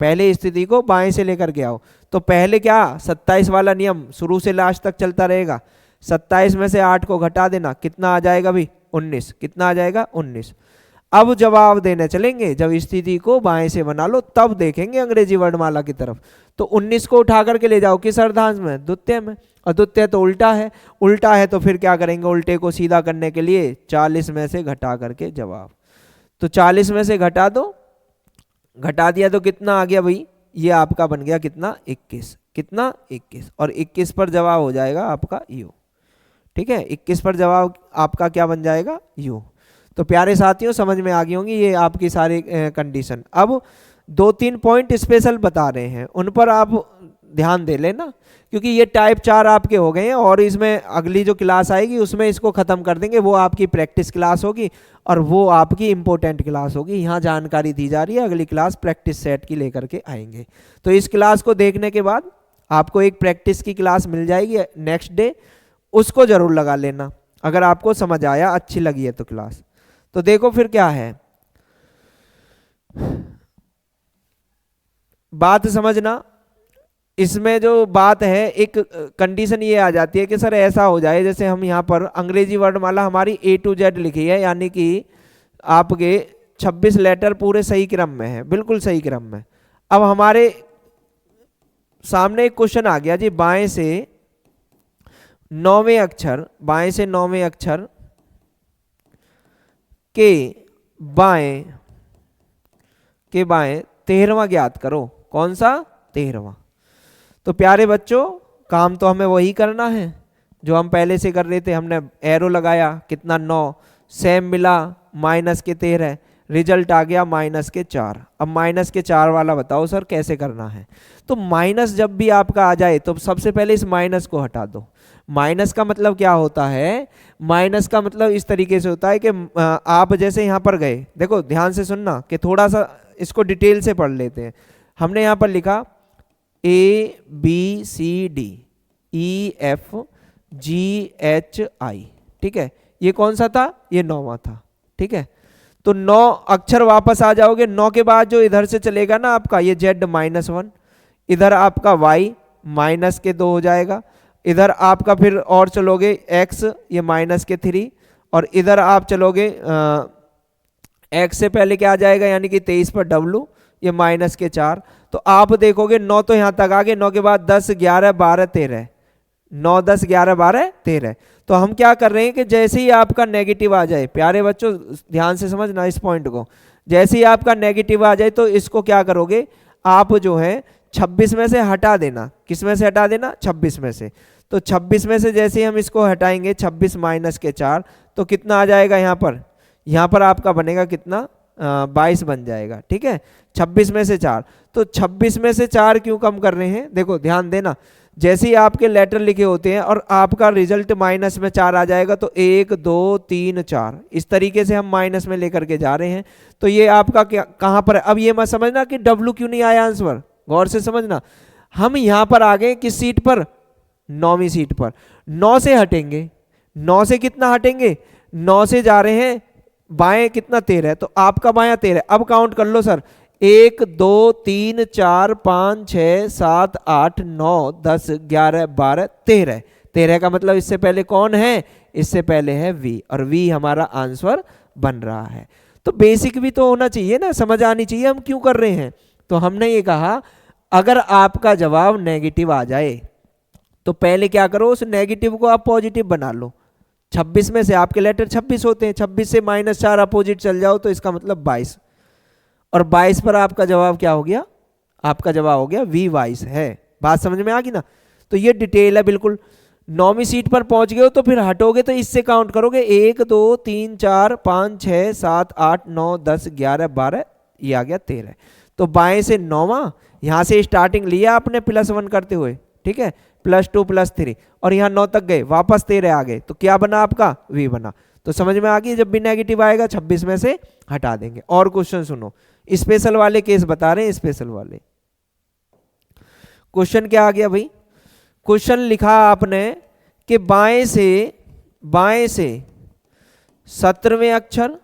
पहले स्थिति को बाएं से लेकर के आओ। तो पहले क्या 27 वाला नियम शुरू से लास्ट तक चलता रहेगा, 27 में से 8 को घटा देना, कितना आ जाएगा भाई 19, कितना आ जाएगा 19। अब जवाब देने चलेंगे, जब स्थिति को बाएं से बना लो तब देखेंगे अंग्रेजी वर्णमाला की तरफ। तो 19 को उठा करके ले जाओ किस अर्धांश में, द्वितीय में, और द्वितीय तो उल्टा है, उल्टा है तो फिर क्या करेंगे, उल्टे को सीधा करने के लिए 40 में से घटा करके जवाब। तो 40 में से घटा दो, घटा दिया तो कितना आ गया भाई, ये आपका बन गया कितना 21, कितना 21, और 21 पर जवाब हो जाएगा आपका यू। ठीक है, 21 पर जवाब आपका क्या बन जाएगा यू। तो प्यारे साथियों समझ में आ गई होंगी ये आपकी सारी कंडीशन। अब 2-3 पॉइंट स्पेशल बता रहे हैं, उन पर आप ध्यान दे लेना, क्योंकि ये टाइप 4 आपके हो गए हैं, और इसमें अगली जो क्लास आएगी उसमें इसको ख़त्म कर देंगे, वो आपकी प्रैक्टिस क्लास होगी और वो आपकी इम्पोर्टेंट क्लास होगी। यहाँ जानकारी दी जा रही है, अगली क्लास प्रैक्टिस सेट की लेकर के आएंगे। तो इस क्लास को देखने के बाद आपको एक प्रैक्टिस की क्लास मिल जाएगी नेक्स्ट डे, उसको ज़रूर लगा लेना अगर आपको समझ आया, अच्छी लगी है तो क्लास। तो देखो फिर क्या है, बात समझना। इसमें जो बात है, एक कंडीशन ये आ जाती है कि सर ऐसा हो जाए जैसे हम यहाँ पर अंग्रेजी वर्णमाला हमारी A to Z लिखी है, यानी कि आपके 26 लेटर पूरे सही क्रम में है, बिल्कुल सही क्रम में। अब हमारे सामने एक क्वेश्चन आ गया जी, बाएं से 9वें अक्षर, बाएं से 9वें अक्षर के बाएं 13वां ज्ञात करो। कौन सा 13वां। तो प्यारे बच्चों काम तो हमें वही करना है जो हम पहले से कर रहे थे, हमने एरो लगाया, कितना 9, सेम मिला माइनस के 13, रिजल्ट आ गया माइनस के 4। अब माइनस के 4 वाला बताओ सर कैसे करना है। तो माइनस जब भी आपका आ जाए तो सबसे पहले इस माइनस को हटा दो। माइनस का मतलब क्या होता है, माइनस का मतलब इस तरीके से होता है कि आप जैसे यहाँ पर गए, देखो ध्यान से सुनना कि थोड़ा सा इसको डिटेल से पढ़ लेते हैं। हमने यहाँ पर लिखा ABCD EF GHI, ठीक है, ये कौन सा था, ये 9वां था। ठीक है, तो 9 अक्षर वापस आ जाओगे, 9 के बाद जो इधर से चलेगा ना आपका ये Z-1, इधर आपका Y माइनस के 2 हो जाएगा, इधर आपका फिर और चलोगे X, ये माइनस के 3, और इधर आप चलोगे X से पहले क्या आ जाएगा, यानी कि 23 पर W, ये माइनस के 4। तो आप देखोगे 9 तो यहाँ तक आ गए, 9 के बाद 10 11 12 13, 9 10 11 12 13। तो हम क्या कर रहे हैं कि जैसे ही आपका नेगेटिव आ जाए, प्यारे बच्चों ध्यान से समझना इस पॉइंट को, जैसे ही आपका नेगेटिव आ जाए तो इसको क्या करोगे आप, जो है 26 में से हटा देना। किस में से हटा देना, 26 में से। तो 26 में से जैसे ही हम इसको हटाएंगे 26 माइनस के 4, तो कितना आ जाएगा यहाँ पर आपका बनेगा कितना 22 बन जाएगा। ठीक है, 26 में से 4। तो 26 में से 4 क्यों कम कर रहे हैं, देखो ध्यान देना, जैसे ही आपके लेटर लिखे होते हैं और आपका रिजल्ट माइनस में 4 आ जाएगा तो 1 2 3 4 इस तरीके से हम माइनस में लेकर के जा रहे हैं। तो ये आपका क्या कहाँ पर है, अब ये मत समझना कि W क्यों नहीं आया आंसर, गौर से समझना। हम यहाँ पर आ गए किस सीट पर, 9वीं सीट पर। 9 से हटेंगे, 9 से कितना हटेंगे, 9 से जा रहे हैं बाएं कितना 13 है, तो आपका बायां 13। अब काउंट कर लो सर, 1 2 3 4 5 6 7 8 9 10 11 12 13। 13 का मतलब इससे पहले कौन है, इससे पहले है V, और V हमारा आंसर बन रहा है। तो बेसिक भी तो होना चाहिए ना, समझ आनी चाहिए हम क्यों कर रहे हैं। तो हमने ये कहा अगर आपका जवाब नेगेटिव आ जाए तो पहले क्या करो, उस नेगेटिव को आप पॉजिटिव बना लो। 26 में से आपके लेटर 26 होते हैं, 26 से -4 अपोजिट चल जाओ तो इसका मतलब 22, और 22 पर आपका जवाब क्या हो गया, आपका जवाब हो गया V22 है। बात समझ में आ गई ना। तो ये डिटेल है बिल्कुल, 9वीं सीट पर पहुंच गए हो तो फिर हटोगे तो इससे काउंट करोगे 1 2 3 4 5 6 7 8 9 10 11 12, ये आ गया 13। तो बाएं से 9वां, यहाँ से स्टार्टिंग लिया आपने +1 करते हुए, ठीक है, +2 +3, और यहाँ 9 तक गए, वापस 13 आ गए, तो क्या बना आपका V बना। तो समझ में आ गई, जब भी नेगेटिव आएगा 26 में से हटा देंगे। और क्वेश्चन सुनो, स्पेशल वाले केस बता रहे हैं, स्पेशल वाले। क्वेश्चन क्या आ गया भाई, क्वेश्चन लिखा आपने कि बाएं से 17वें अक्षर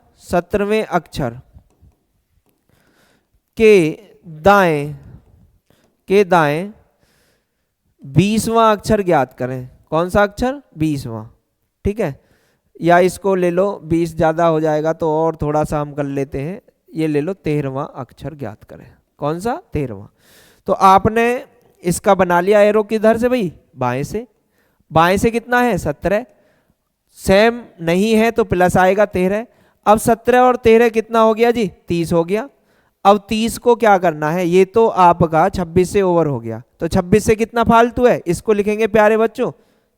के दाएं 20वां अक्षर ज्ञात करें। कौन सा अक्षर, 20वां, ठीक है, या इसको ले लो, 20 ज़्यादा हो जाएगा तो और थोड़ा सा हम कर लेते हैं, ये ले लो 13वां अक्षर ज्ञात करें। कौन सा, 13वां। तो आपने इसका बना लिया एरो किधर से भाई, बाएं से कितना है 17, सेम नहीं है तो प्लस आएगा 13। अब 17 और 13 कितना हो गया जी, 30 हो गया। अब 30 को क्या करना है, ये तो आपका 26 से ओवर हो गया, तो 26 से कितना फालतू है, इसको लिखेंगे प्यारे बच्चों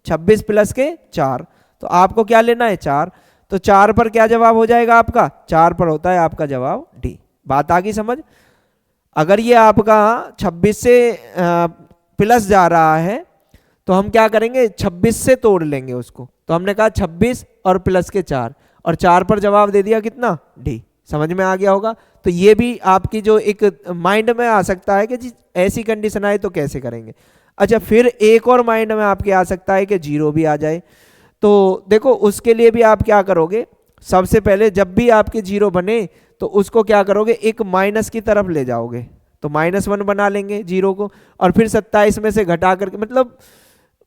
26 + के 4, तो आपको क्या लेना है 4, तो 4 पर क्या जवाब हो जाएगा आपका, 4 पर होता है आपका जवाब डी। बात आ गई समझ। अगर ये आपका 26 से प्लस जा रहा है तो हम क्या करेंगे, 26 से तोड़ लेंगे उसको, तो हमने कहा 26 और प्लस के 4, और 4 पर जवाब दे दिया कितना, डी। समझ में आ गया होगा। तो ये भी आपकी जो एक माइंड में आ सकता है कि जी ऐसी कंडीशन आए तो कैसे करेंगे। अच्छा, फिर एक और माइंड में आपके आ सकता है कि 0 भी आ जाए, तो देखो उसके लिए भी आप क्या करोगे, सबसे पहले जब भी आपके 0 बने तो उसको क्या करोगे, एक माइनस की तरफ ले जाओगे, तो -1 बना लेंगे 0 को, और फिर 27 में से घटा करके, मतलब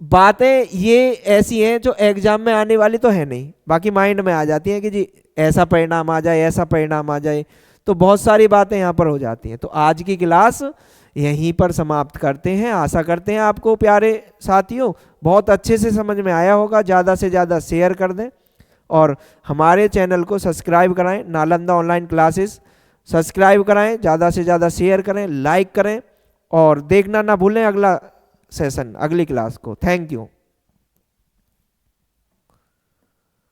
बातें ये ऐसी हैं जो एग्जाम में आने वाली तो है नहीं, बाकी माइंड में आ जाती हैं कि जी ऐसा परिणाम आ जाए, ऐसा परिणाम आ जाए, तो बहुत सारी बातें यहाँ पर हो जाती हैं। तो आज की क्लास यहीं पर समाप्त करते हैं। आशा करते हैं आपको प्यारे साथियों बहुत अच्छे से समझ में आया होगा। ज़्यादा से ज़्यादा शेयर कर दें और हमारे चैनल को सब्सक्राइब कराएं, नालंदा ऑनलाइन क्लासेस सब्सक्राइब कराएं, ज़्यादा से ज़्यादा शेयर करें, लाइक करें, और देखना ना भूलें अगला सेशन, अगली क्लास को। Thank you.